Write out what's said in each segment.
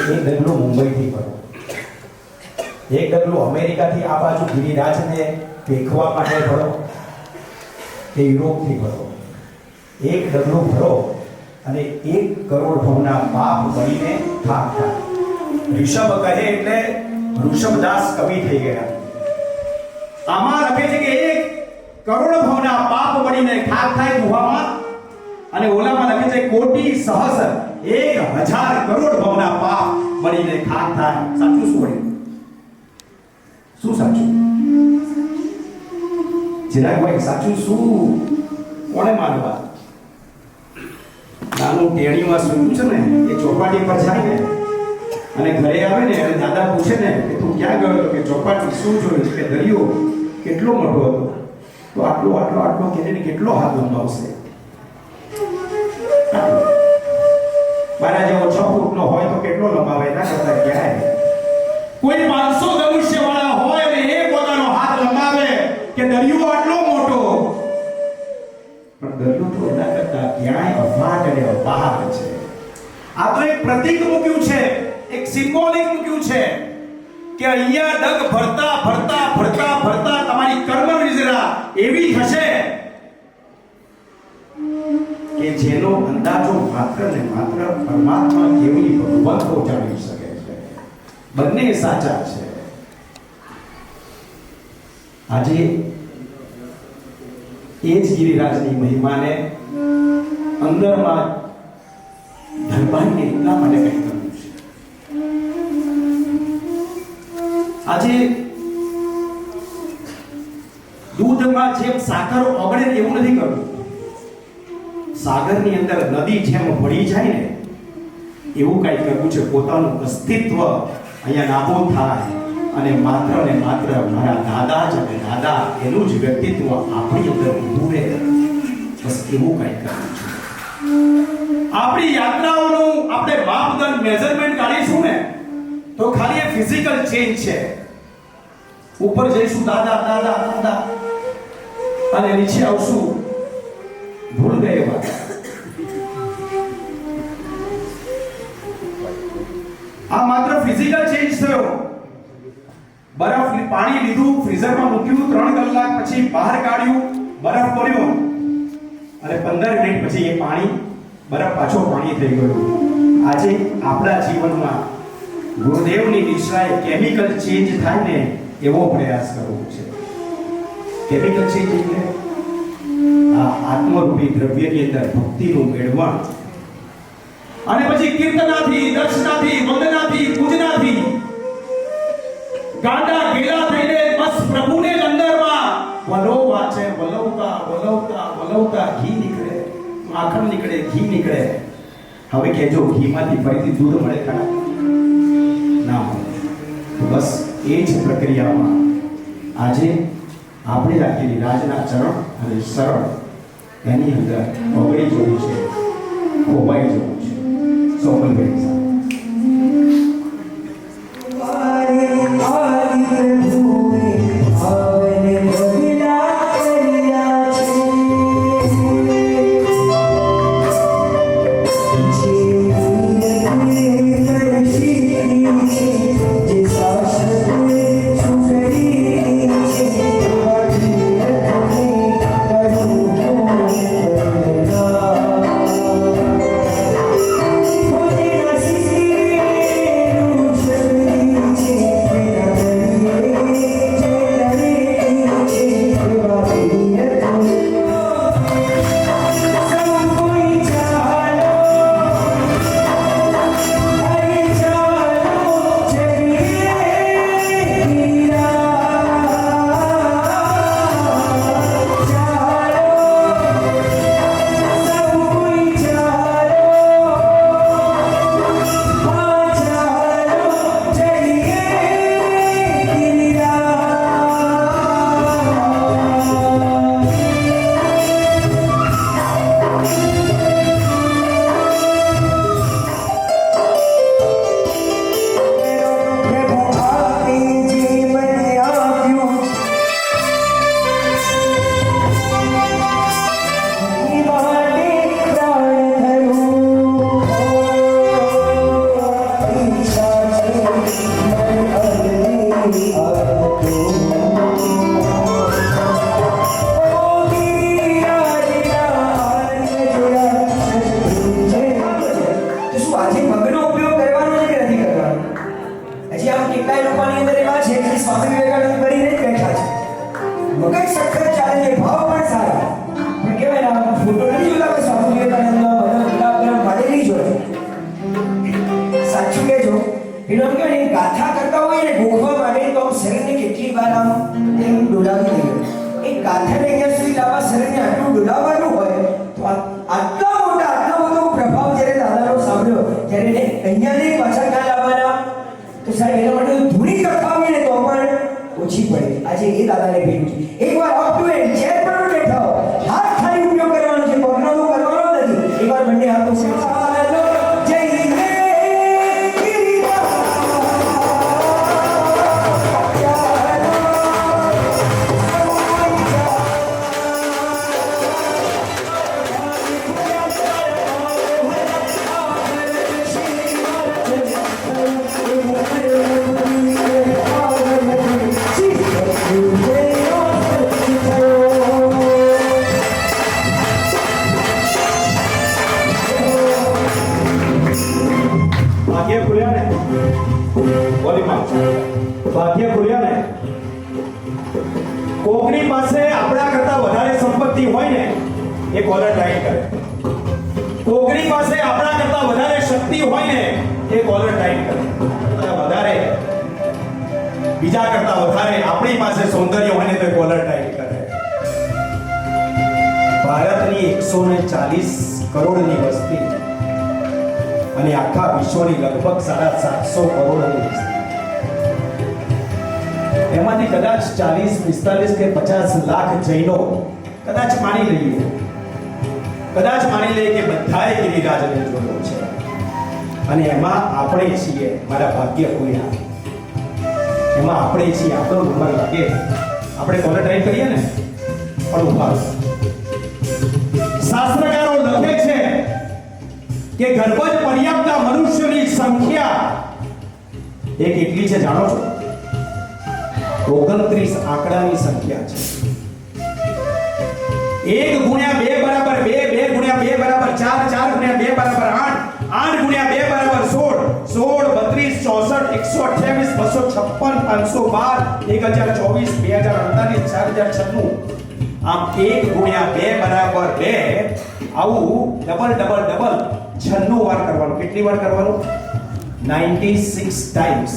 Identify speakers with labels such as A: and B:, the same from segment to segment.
A: એક ડગલું મુંબઈથી ભરો, એક ડગલું અમેરિકાથી આ બાજુ ગિરિરાજને ફેંકવા માટે ભરો કે યુરોપથી ભરો, એક ડગલું ભરો અને 1 કરોડ ભવના બાપ બનીને થાક થાય. ઋષભ કહે એટલે ઋષભદાસ કવિ થઈ ગયા. આમાં લખે છે કે 1 કરોડ ભવના પાપ બનીને ખાક થાય દુહામાં, અને ઓલામાં લખે છે કોટી સહસ્ર 1000 કરોડ ભવના પાપ બનીને ખાક થાય. સાચું શું વળ્યું? શું સાચું? ચિરાગભાઈ સાચું શું? કોણે માનવા? નાનું ટેણીમાં સૂતું છે ને એ ચોપાટી પર જાય ને અને ઘરે આવે ને અને દાદા પૂછે ને કે તું ક્યાં ગયો હતો? કે ચોપાટી. શું જોયું? કે દરિયો કેટલો મોટો હતો? તો આટલો આટલો આટલો કરીને કેટલો હાથ લંબાવશે? મારા જેવો 6 ફૂટનો હોય તો કેટલો લંબાવે? ના કરતા ક્યાંય. કોઈ 500 ધનુષ્ય વાળા હોય ને એ પોતાનો હાથ લંબાવે કે દરિયો આટલો મોટો, પણ દરિયો તો એના કરતા ક્યાંય અફાટ અને અપાર છે. આ તો એક પ્રતીક મૂક્યું છે, એક સિમ્બોલિક મૂક્યું છે કે અહીંયા ડગ ભરતા ભરતા ભરતા ભરતા તમારી કર્મ વિજરા એવી હશે કે જેનો અંદાજો માત્ર ને માત્ર પરમાત્મા કેવલી ભગવાન પહોંચાડી શકે છે. બંને સાચા છે. આજે એ જ ગિરિરાજની મહિમાને અંદરમાં ધરબાઈને એટલા માટે કંઈ કર્યું છે. આજે દૂધમાં જેમ સાકર ઓગળે એવું નથી કરવું. સાગરની અંદર નદી જેમ ભળી જાય ને એવું કઈ કરવું છે. પોતાનું અસ્તિત્વ અહીંયા નાબૂદ થાય અને માત્ર ને માત્ર મારા દાદા જ અને દાદા એનું જ વ્યક્તિત્વ આપણી અંદર ઊભું રહે. બસ એવું કઈ કરવું છે. આપણી યાત્રાઓનું આપણે માપદંડ મેઝરમેન્ટ કાઢીશું ને તો ખાલી એ ફિઝિકલ ચેન્જ છે. ઉપર જઈશું દાદા દાદા દાદા અને નીચે આવશું ભૂલ ગયે વાત. આ માત્ર ફિઝિકલ ચેન્જ થયો. બરફ પાણી લીધું, ફ્રીઝરમાં મૂક્યું, 3 કલાક પછી બહાર કાઢ્યું, બરફ પડ્યો અને 15 મિનિટ પછી એ પાણી બરફ પાછો પાણી થઈ ગયું. આજે આપણા જીવનમાં ગુરુદેવની નિશ્રાએ કેમિકલ ચેન્જ થાય ને એવો પ્રયાસ કરવો છે. કેમિકલ ચેન્જ એટલે આ આત્મરૂપી દ્રવ્યની અંદર ભક્તિનું મેળવણ અને પછી કીર્તનાથી, દર્શનાથી, વંદનાથી, પૂજનાથી ગાંડા ગેલા થઈને બસ પ્રભુને જ અંદરમાં વલોવા છે. વલવતા વલવતા વલવતા ઘી નીકળે, માખણ નીકળે, ઘી નીકળે. હવે કહેજો ઘીમાંથી ફરીથી દૂધ મળે ખરા? ના મળે. તો બસ એ જ પ્રક્રિયામાં આજે આપણે રાખેલી રાજના ચરણ અને શરણ એની અંદર ઓગળી જવું છે, ખોવાઈ જવું છે. સોમલભાઈ
B: એનો કે એ ગાથા કરતા હોય ને ગોખવા માટે તો આમ શરીરને કેટલી વાર આમ એમ ડોલાવી દઈએ. એ ગાથાને અહીંયા સુધી લાવવા શરીરને આટલું ડોલાવવાનું હોય તો આટલો બધો પ્રભાવ જ્યારે દાદાનો સાંભળ્યો ત્યારે એને અહીંયા ને પાછા ક્યાં લાવવાના તો સાહેબ એના માટે ધૂણી કપાવીએ ને તો પણ ઓછી પડે. આજે એ દાદાને ભેગું છે. એકવાર અપ ટુ એન્ડ ચેર પર બેઠા હો, હાથ ખાલી ઉપયોગ કરવાનો છે, પગનો તો કરવાનો નથી. એકવાર બંને હાથો ચાલો જય હે
A: ભાગ્ય ખુલ્યા ને કોકની પાસે આપણા કરતા વધારે સંપત્તિ હોય ને એ કોલર ટાઈટ કરે. કોકની પાસે આપણા કરતા વધારે શક્તિ હોય ને એ કોલર ટાઈટ કરે. વધારે બીજા કરતા વધારે આપણી પાસે સૌંદર્ય હોય ને તો કોલર ટાઈટ કરે. ભારતની 140 કરોડની વસ્તી અને આખા વિશ્વની લગભગ 750 કરોડની વસ્તી, એમાંથી કદાચ 40, 45 કે 50 લાખ જૈનો કદાચ માની લઈએ કે બધાએ ગિરિરાજને જોયો છે. અને એમાં આપણે છીએ, મારા ભાગ્ય ખુલ્યા, એમાં આપણે છીએ. આપણો નંબર લાગે આપણે કોલર ટાઈટ કરીએ ને પણ ઉભા. શાસ્ત્રકારો લખે છે કે ગર્ભજ પર્યાપ્ત મનુષ્યની સંખ્યા એ કેટલી છે જાણો છો? 29 આંકડાની સંખ્યા છે. 1 ગુણ્યા 2 બરાબર 2, 2 ગુણ્યા 2 બરાબર 4, 4 ગુણ્યા 2 બરાબર 8, 8 ગુણ્યા 2 બરાબર 16, 16 32 64 128 512 1024 2048 4096. આમ 1 ગુણ્યા 2 બરાબર 2, આવું ડબલ 96 વાર કરવાનું. કેટલી વાર કરવાનું? 96 ટાઈમ્સ.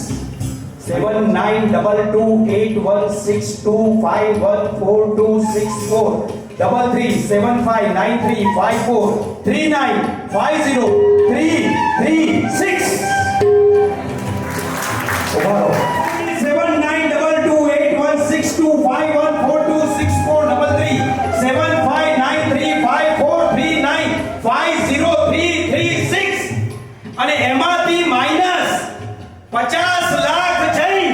A: 79228162514264 33754543950336. ઉભારો. 79228162514264 અને એમાંથી માઈનસ 50 લાખ જૈન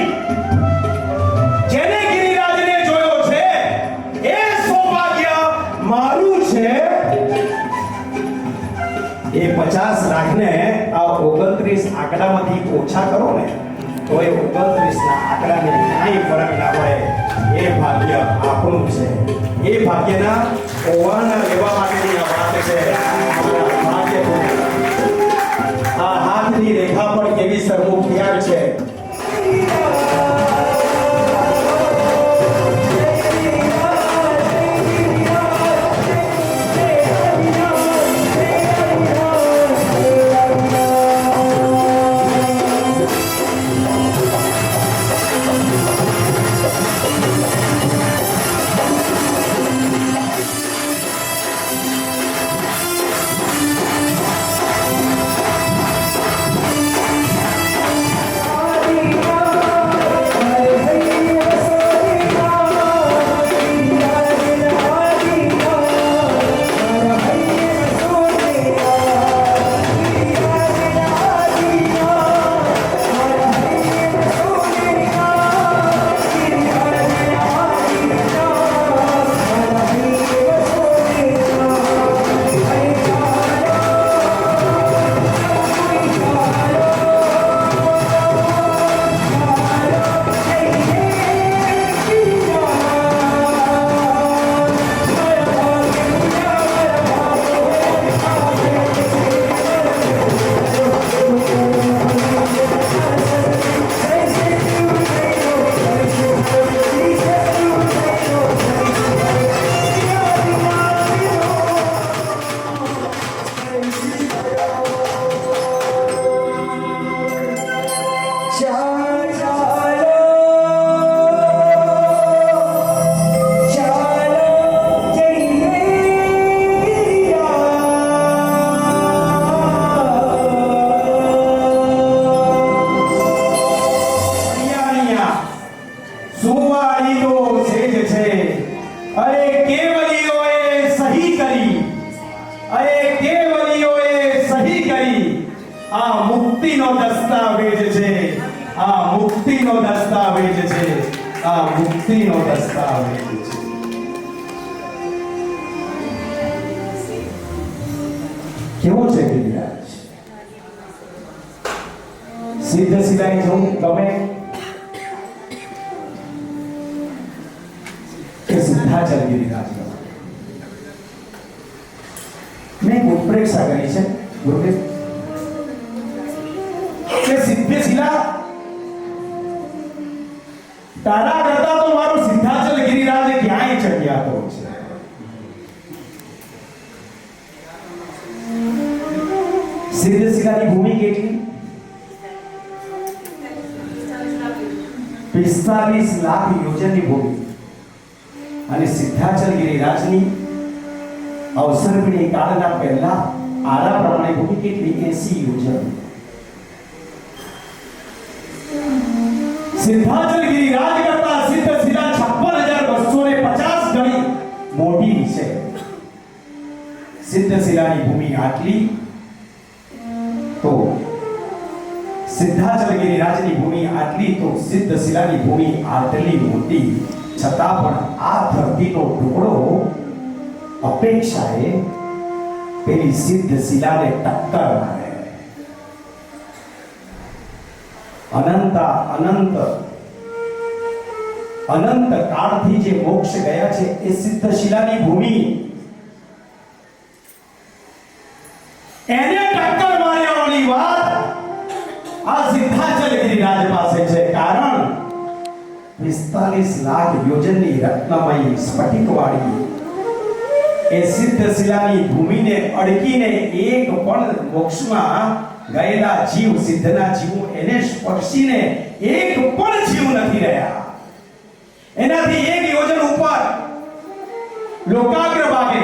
A: જેને ગિરિરાજને જોયો છે એ સૌભાગ્ય મારું છે. એ 50 લાખને આ 29 આંકડામાંથી ઓછા કરો ને તો એ 29 ના આંકડાને કાંઈ ફરક ના પડે. એ ભાગ્ય આપણું છે. એ ભાગ્યના ઓવાના લેવા માટેની આ વાત છે. ભાગ્ય આ હાથની રેખા પણ કેવી સરમુખ તૈયાર છે. આ મુક્તિનો દસ્તાવેજ છે, આ મુક્તિનો દસ્તાવેજ છે, આ મુક્તિનો દસ્તાવેજ છે. કેવો છે ગિરિરાજ? સિદ્ધ સિલાઈ જવું ગમે કે સિદ્ધાચલ ગિરિરાજ ગમે? મેં ઉત્પ્રેક્ષા કરી છે ગુરુદેવ કે સિદ્ધ શિલા તારા કરતા તો મારું સિદ્ધાચલ ગિરિરાજ ક્યાંય ચડિયાતો છે. સિદ્ધ શિલાની ભૂમિ કેટલી? 45 લાખ યોજનની ભૂમિ અને સિદ્ધાચલ ગિરિરાજની અવસર્પિણી કાળના પહેલા આરા પ્રમાણે ભૂમિ કેટલી? 80 યોજન. સિદ્ધાચલ ગિરિરાજ કરતા સિદ્ધ શિલા 56,250 ગણી મોટી છે. સિદ્ધ શિલાની ભૂમિ આટલી તો સિદ્ધાચલ ગિરિરાજની ભૂમિ આટલી તો સિદ્ધ શિલાની ભૂમિ આટલી મોટી છતાં પણ આ ધરતીનો ટુકડો અપેક્ષાએ પેલી સિદ્ધ શિલાને ટક્કર મારે. અનંત અનંત કાળથી જે મોક્ષ ગયા છે એ સિદ્ધ શિલાની ભૂમિ એને ટક્કર માર્યાની વાત આ સિદ્ધાચલ ગિરિરાજ પાસે છે. કારણ 45 લાખ યોજનની રત્નમયી સ્ફટિકવાળી એ સિદ્ધ શિલાની ભૂમિને અડકીને એક પણ મોક્ષમાં ગયેલા જીવ, સિદ્ધના જીવો એને સ્પર્શીને એક પણ જીવ નથી રહ્યા. એનાથી એક યોજન ઉપર લોકાગ્ર ભાગે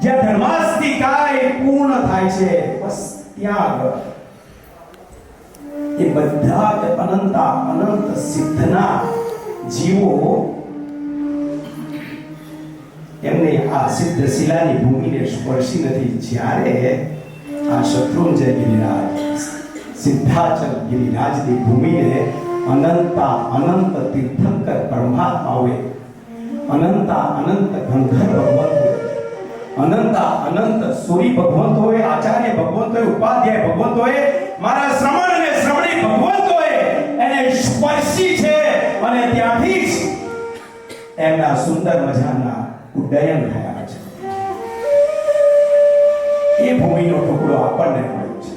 A: જ્યાં ધર્માસ્તિકાય પૂર્ણ થાય છે બસ ત્યાં આગળ એ બધા જ અનંત સિદ્ધના જીવો એમને આ સિદ્ધ શિલાની ભૂમિને સ્પર્શી નથી. જ્યારે આ શત્રુંજય ગિરિરાજ સિદ્ધાચલ ગિરિરાજની ભૂમિને અનંત તીર્થંકર પરમાત્માઓએ અનંત ગંધર્વ ભગવંતોએ અનંત સૂરી ભગવંતોએ, આચાર્ય ભગવંતોએ, ઉપાધ્યાય ભગવંતોએ, મારા શ્રમણ અને શ્રમણી ભગવંતોએ એને સ્પર્શી છે અને ત્યાંથી જ એમના સુંદર મજાના ઉડ્ડયન થયા છે. એ ભૂમિનો ટુકડો આપણને મળ્યો છે.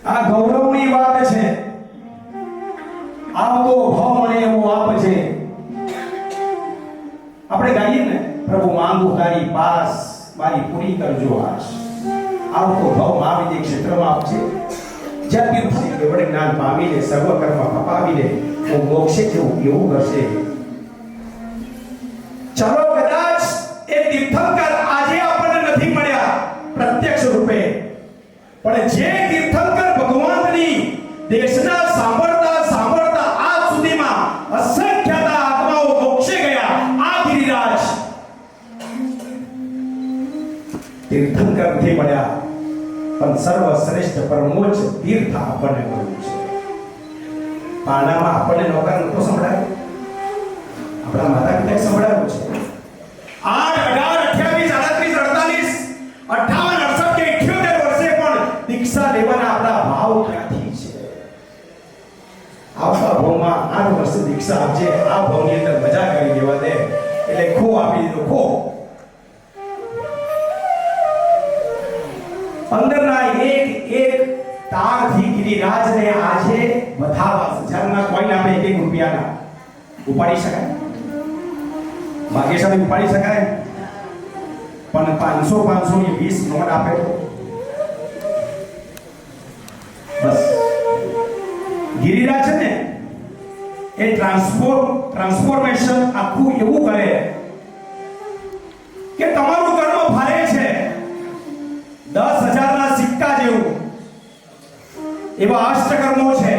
A: આ ગૌરવની વાત છે. આવતો ભાવ મને એવો આપજે. આપણે ગાઈએ ને, પ્રભુ માંગુ તારી પાસ, મારી પૂરી કરજો આશ. આવતો ભાવ મહાવિદ્ય ક્ષેત્રમાં આપજે. જ્યાં તીર્થંકર કેવળ જ્ઞાન પામીને સર્વ કર્મ અપાવીને હું મોક્ષે જવું એવું કરશે. ચલો કદાચ એ તીર્થંકર આજે આપણને નથી મળ્યા પ્રત્યક્ષ રૂપે, પણ જે તીર્થંકર ભગવાનની દેશના સાંભળતા આજ સુધીમાં અસંખ્યતા આત્માઓ મોક્ષે ગયા, આ ગિરિરાજ તીર્થંકર નથી મળ્યા પણ સર્વશ્રેષ્ઠ પરમોચ્ચ તીર્થ આપણને મળ્યું છે. પારણામાં આપણને નોકર નતો સંભળાયો, આપણા માતા પિતાએ સંભળાવ્યું છે. 8, 18, 28, 38, 58, 68 કે 78 વર્ષે પણ દીક્ષા લેવાના આપણા ભાવ ક્યાંથી છે? આવતા ભાવમાં 8 વર્ષ દીક્ષા આપજે, આ ભાવની અંદર મજા કરી દેવા દે એટલે ખો આપી દીધો. ખો અંદરના એક તારથી ગિરિરાજને આજે વધાવા હજારના કોઈન આપે 1 રૂપિયાના ઉપાડી શકાય? ભાગ્યશાળી ઉપાડી શકાય? પણ 500 ની 20 નોટ આપે તો બસ. ગિરિરાજ છે ને એ ટ્રાન્સફોર્મેશન આખું એવું કરે કે તમારું કર્મ ભારે છે 10,000 ના સિક્કા જેવું, એવા અષ્ટકર્મો છે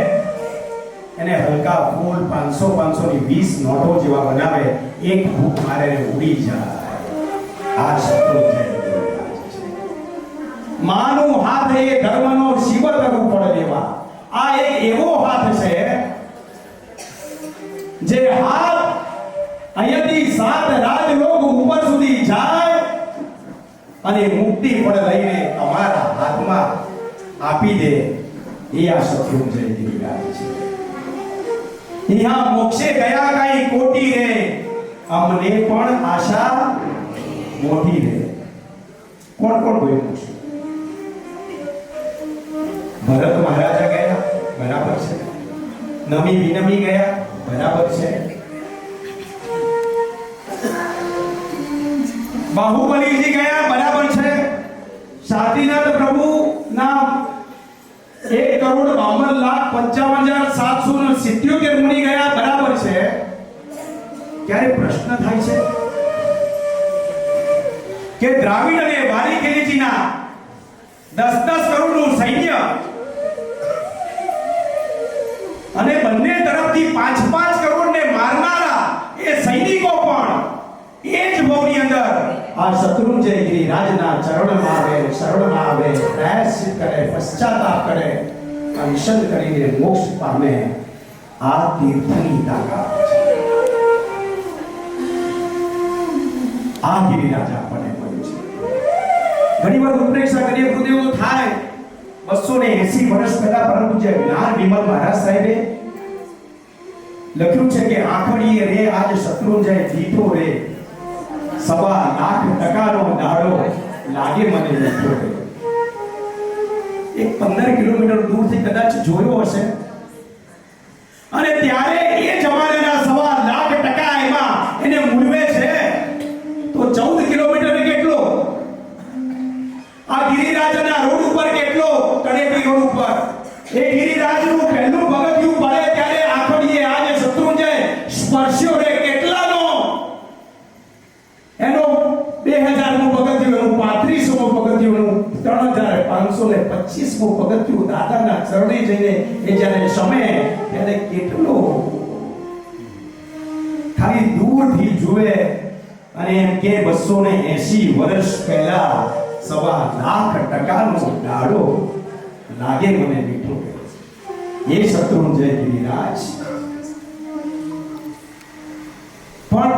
A: એને હલકા ફૂલ 500 ની 20 નોટો જેવા બનાવે, એક ભૂખ મારે ઉડી જાય. આ શબ્દો છે માનું હાથ એ ધર્મનો શિવતરુ ફળ દેવા. આ એક એવો હાથ છે જે હાથ અહીંયાથી 7 રાજલોક ઉપર સુધી જાય અને મુક્તિ ફળ લઈને તમારા હાથમાં આપી દે. એ આ શત્રુંજય ગિરિરાજ છે. અહીંયા મોક્ષે ગયા કઈ કોટી રે, અમને પણ આશા મોટી રે. કોણ કોણ બોલ્યું છે? ભરત મહારાજા ગયા, બરાબર છે. નમી વિનમી ગયા, બરાબર છે. બાહુબલીજી ગયા, બરાબર છે. શાંતિનાથ પ્રભુ ના 1,52,55,777 મુનિ ગયા, બરાબર છે. ક્યારે પ્રશ્ન થાય છે કે દ્રાવિડ અને વારીખેલીજીના 10-10 કરોડનું સૈન્ય અને બંને તરફથી 5-5 કરોડને મારનારા એ સૈનિકો પણ એ જ ભવની અંદર આ શત્રુંજય ગિરિરાજના ચરણમાં આવે, શરણમાં આવે, પ્રાયશ્ચિત કરે, પશ્ચાતાપ કરે, પરિષદ કરીને મોક્ષ પામે. આ તીર્થની તાકાત છે. આ ગિરિરાજ આપણને મળ્યું છે. ઘણીવાર ઉત્પ્રેક્ષા કરીએ ગુરુદેવો થાય 280 વર્ષ પહેલા પરમ પૂજ્ય જ્ઞાન વિમલ મહારાજ સાહેબે લખ્યું છે કે આખડીએ રે આજ શત્રુંજય દીઠો રે, 1,00,000 દાડો લાગે મને દીઠો રે. એક 15 કિલોમીટર દૂરથી કદાચ જોયો હશે અને ત્યારે એ જમાનાના 1,00,000 એમાં એને મૂળવે છે તો 14 કિલોમીટર કેટલો આ ગિરિરાજના રોડ ઉપર કેટલો તળેટી રોડ ઉપર એ ગિરિરાજનું પહેલું પગથિયું પડે ત્યારે આખડીએ આજે શત્રુંજય સ્પર્શ્યો રે કેટલાનો એનો 2000નું પગથિયું, એનું 3500નું પગથિયું, 3525મું પગથિયું દાદાના ચરણે જઈને એ જ્યારે સમય ત્યારે કેટલો ખાલી દૂરથી જુએ અને એમ કે 280 વર્ષ પહેલા 1,00,000 દાડો લાગે મને મીઠો. એ શત્રુંજય ગિરિરાજ પણ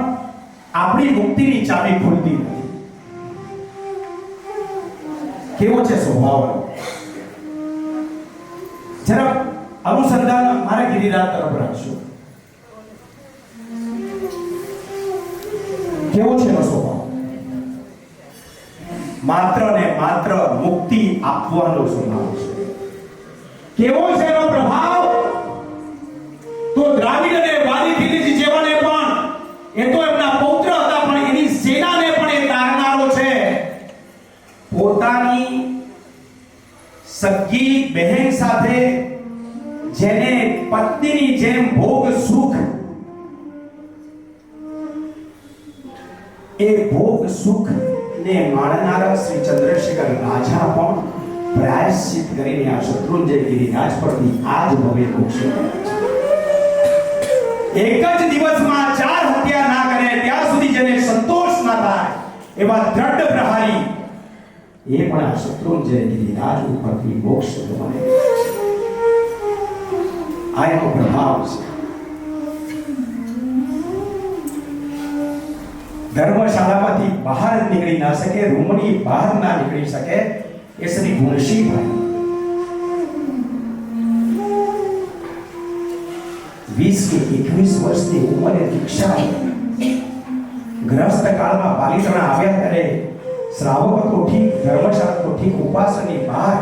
A: આપણી મુક્તિની ચાવી ખુલતી નથી. કેવો છે સ્વભાવ? જરા અનુસંધાન મારા ગિરિરાજ તરફ રાખશો. કેવો છે એનો સ્વભાવ? માત્ર ને માત્ર મુક્તિ આપવાનો સ્વભાવ છે. કેવો છે એનો પ્રભાવ? તો દ્રાવિડ અને વારીખેલીજી જેવાને પણ એ તો એમના પૌત્ર હતા પણ એની સેનાને પણ એ તારનારો છે. પોતાની સગી બહેન સાથે જેને પત્નીની જેમ ભોગ સુખ એ ભોગ સુખ ને માણનારા શ્રી ચંદ્રશેખર રાજા પણ પ્રાયશ્ચિત કરીને આ શત્રુંજય ગિરિરાજ પરથી આજ ભવે મોક્ષ. એક જ દિવસમાં 4 હત્યા ના કરે ત્યાં સુધી જેને સંતોષ ના થાય એવા દ્રઢ પ્રહારી એ પણ આ શત્રુંજય ગિરિરાજ ઉપરથી મોક્ષ મળે. આ એનો પ્રભાવ છે. ધર્મશાળામાંથી બહાર નીકળી ના શકે, રૂમની બહાર ના નીકળી શકે એ શ્રી ગુણશીભાઈ 20-21 વર્ષની ઉંમરે દીક્ષા ગ્રસ્ત કાળમાં પાલિતાણા આવ્યા ત્યારે શ્રાવકો તો ઠીક, ધર્મશાળા તો ઠીક, ઉપાસની બહાર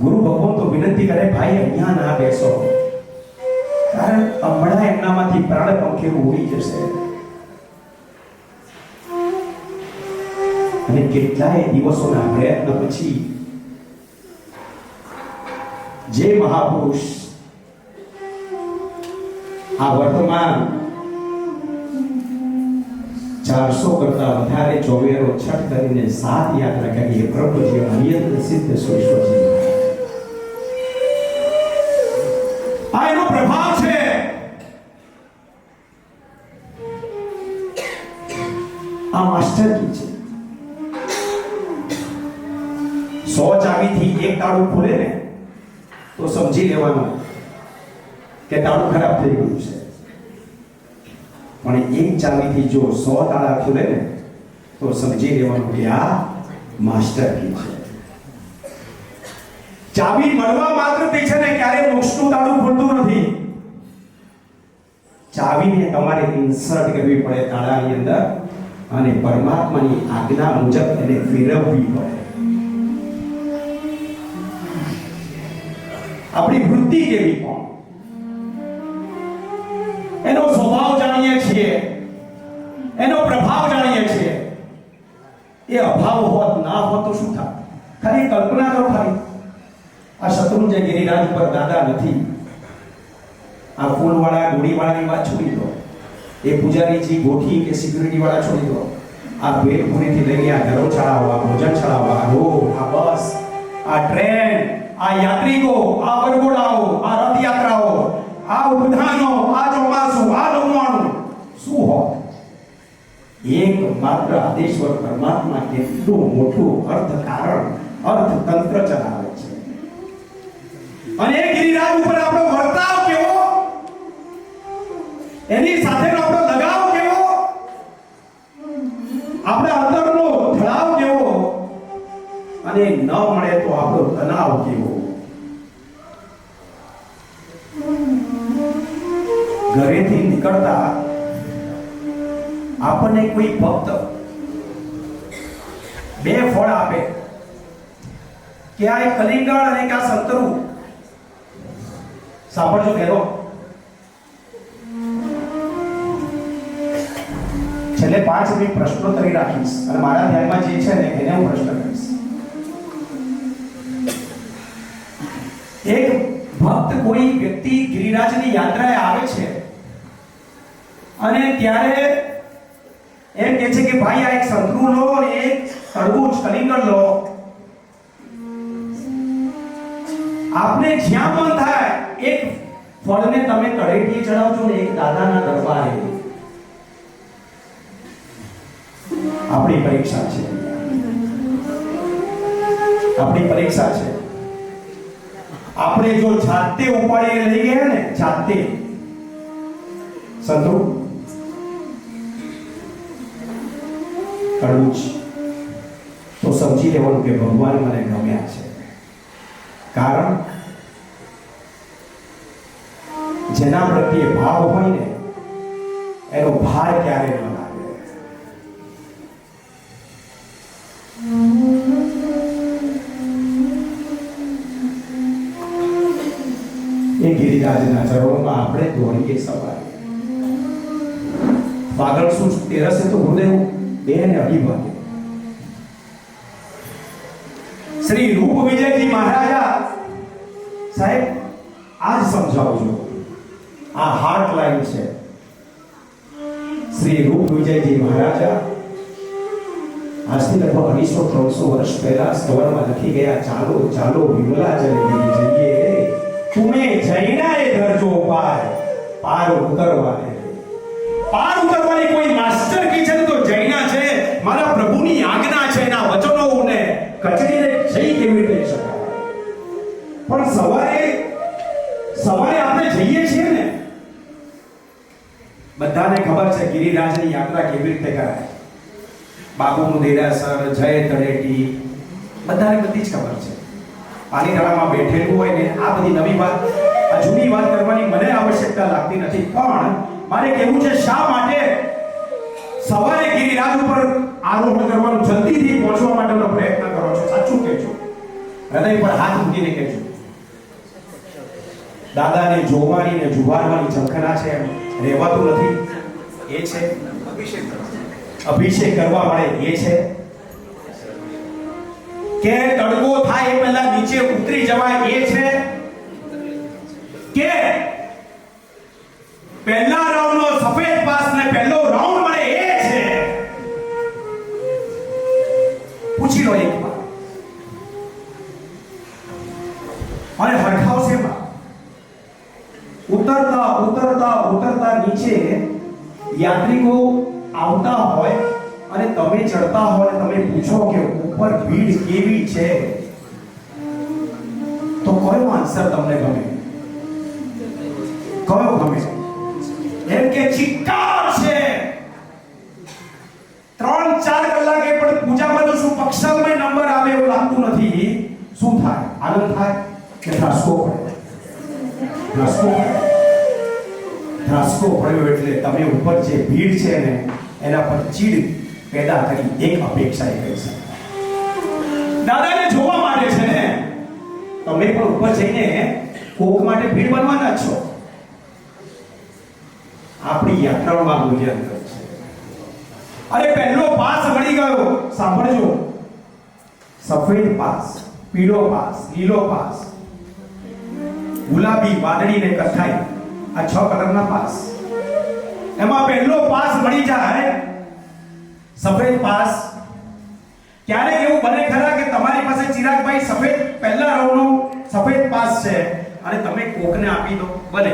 A: ગુરુ ભગવાન તો વિનંતી કરે ભાઈ અહીંયા ના બેસો, કારણ હમણાં એમનામાંથી પ્રાણ પંખીઓ ઉડી જશે. અને કેટલાય દિવસોના પ્રયત્ન પછી જે મહાપુરુષ આ વર્તમાન 400 કરતા વધારે ચોવેરો છઠ કરીને 7 યાત્રા કરી પ્રભુજી અનિયંત સિદ્ધ સુરેશ્વરજી આ એનો પ્રભાવ છે. આ માસ્ટર કી છે. 100 ચાવીથી એક તાળું ખુલે ને તો સમજી લેવાનું કે તાળું ખરાબ થઈ ગયું છે, પણ એક ચાવીથી જો 100 તાળા ખુલે ને તો સમજી લેવાનું કે આ માસ્ટર કી છે. ચાવી મળવા માત્રથી છે ને ક્યારે મોક્ષનું તાળું ખુલતું નથી. ચાવીને તમારે ઇન્સર્ટ કરવી પડે તાળાની અંદર અને પરમાત્માની આજ્ઞા મુજબ એને ફેરવવી પડે. આપણી વૃત્તિ કેવી કોણ, એનો સ્વભાવ જાણીએ છીએ, એનો પ્રભાવ જાણીએ છીએ. એ અભાવ હોત ના હોત તો શું થાય? ખાલી કલ્પના કરો. ખાલી આ શત્રુંજય ગિરિરાજ ઉપર દાદા નથી. આ ફૂલવાળા ડોળીવાળાની વાત છોડી દો, એ પૂજારીજી ગોઠી કે સિક્યુરિટી વાળા છોડી દો. આ ભેટપુરીથી લઈને આ ધર્મશાળાઓ, આ ભોજનશાળાઓ, આ રોડ, આ બસ, આ ટ્રેન, આ યાત્રિકો, આ વરઘોડાઓ, આ રથયાત્રાઓ, આ ઉદ્યાનો, આ ચોમાસું, આ લમવાણું શું હોત? એક માત્ર આદેશ્વર પરમાત્મા કેટલું મોટું અર્થ કારણ, અર્થ તંત્ર ચલાવે છે. અને એ ગિરિરાજ ઉપર આપણો વર્તાવ કેવો, એની સાથેનો આપણો લગાવ કેવો, આપણા અંદરનો ઢળાવ કેવો, અને ન મળે તો આપણો તણાવ કેવો. ઘરેથી નીકળતા આપણને કોઈ ભક્ત બે ફળ આપે કે આ એક કલિંગળ અને એક આ સંતરું. સાંભળજો કેરો, છેલ્લે 5 મિનિટ પ્રશ્નોત્તરી રાખીશ અને મારા ધ્યાનમાં જે છે ને એને હું પ્રશ્ન કરીશ. એક ભક્ત કોઈ વ્યક્તિ ગિરિરાજની યાત્રાએ આવે છે અને ત્યારે એમ કહે છે કે ભાઈ આ એક સંતરું લો અને એક તરબૂચ કલિંગળ લો. આપને જ્યાં મન થાય એક ફળને તમે તળેટીએ ચડાવજો ને એક દાદાના દરબારે. આપણી પરીક્ષા છે, આપણી પરીક્ષા છે. આપણે જો જાતે ઉપાડીને લઈ ગયા ને, જાતે સંતરું તરબૂચ, તો સમજી લેવાનું કે ભગવાન મને ગમ્યા છે. કારણ જેના પ્રત્યે ભાવ હોય ને એનો ભાર ક્યારે ન લાગે. એ ગિરિરાજના ચરણોમાં આપણે દોડીએ સવારે. પાગળ શું તેરસે તો હૃદય 2:30 વાગે શ્રી રૂપ વિજયજી મહારાજા સાહેબ આજ સમજાવજો. આ હાર્ટ લાઈન છે. શ્રી રૂપ વિજયજી મહારાજા આજથી લગભગ 250-300 વર્ષ પહેલા સ્તવરમાં લખી ગયા, ચાલો ચાલો વિમલા જલ્દી જઈએ, તુમે જૈના એ ધરજો પાર, પાર ઉતરવાને. પાર ઉતરવાની કોઈ માસ્ટર કી છે તો જૈના છે. મારા પ્રભુની આજ્ઞા છે, એના વચનોને કચડીને જઈ કેવી રીતે શકાય? પણ સવારે આપણે જઈએ છીએ ને, બધાને ખબર છે ગિરિરાજની યાત્રા કેવી રીતે કરાય. બાબુનું દેરાસર, જય તળેટી, બધાને બધી જ ખબર છે. પાણીધારામાં બેઠેલું હોય ને આ બધી નવી વાત, આ જૂની વાત કરવાની મને આવશ્યકતા લાગતી નથી. પણ મારે કહેવું છે શા માટે સવારે ગિરિરાજ ઉપર આરોહણ કરવાનું, જલ્દીથી પહોંચવા માટેનો પ્રયત્ન કરો છો? સાચું કહેજો, હૃદય પર હાથ મૂકીને કહેજો. દાદાને જોવાની ને જુવારવાની ઝંખના છે, એમ રહેવાતું નથી. એ છે અભિષેક કરવા મળે. એ છે કે તડકો થાય એ પહેલા નીચે ઉતરી જવાય. એ છે કે પહેલા રાઉન્ડનો સફેદ પાસ ને પહેલો રાઉન્ડ મળે. એ છે. પૂછી લો એક વાર. અને હરખાવશે ઉતરતા નીચે યાત્રિકો આવતા હોય અને તમે ચડતા હોય, તમે પૂછો કે ઉપર ભીડ કેવી છે, કયો આન્સર તમને ગમે? કયો ગમે? એમ કે ચિક્કાર છે. 3-4 કલાકે પણ પૂજામાં તો શું પક્ષલમય નંબર આવે એવું લાગતું નથી. શું થાય? આનંદ થાય કે ધ્રાસકો પડે? ધ્રાસકો પડે. ધ્રાસકો પડ્યો એટલે તમે ઉપર જે ભીડ છે ને એના પર ચીડ પેદા કરી એક અપેક્ષા એ કરી શકે. દાદાને જોવા માટે છે ને તમે પણ ઉપર જઈને કોક માટે ભીડ બનવાના જ છો. આપણી યાત્રામાં મૂલ્યાંકન છે. અરે પહેલો પાસ મળી ગયો. સાંભળજો, સફેદ પાસ, પીળો પાસ, લીલો પાસ, ગુલાબી, વાદળી ને કથ્થાઈ, આ 6 કલરના પાસ. એમાં પહેલો પાસ મળી જાય, સફેદ પાસ. ક્યારેક એવું બને ખરા કે તમારી પાસે ચિરાગભાઈ સફેદ પહેલા રાઉન્ડનો સફેદ પાસ છે અને તમે કોકને આપી દો? બને.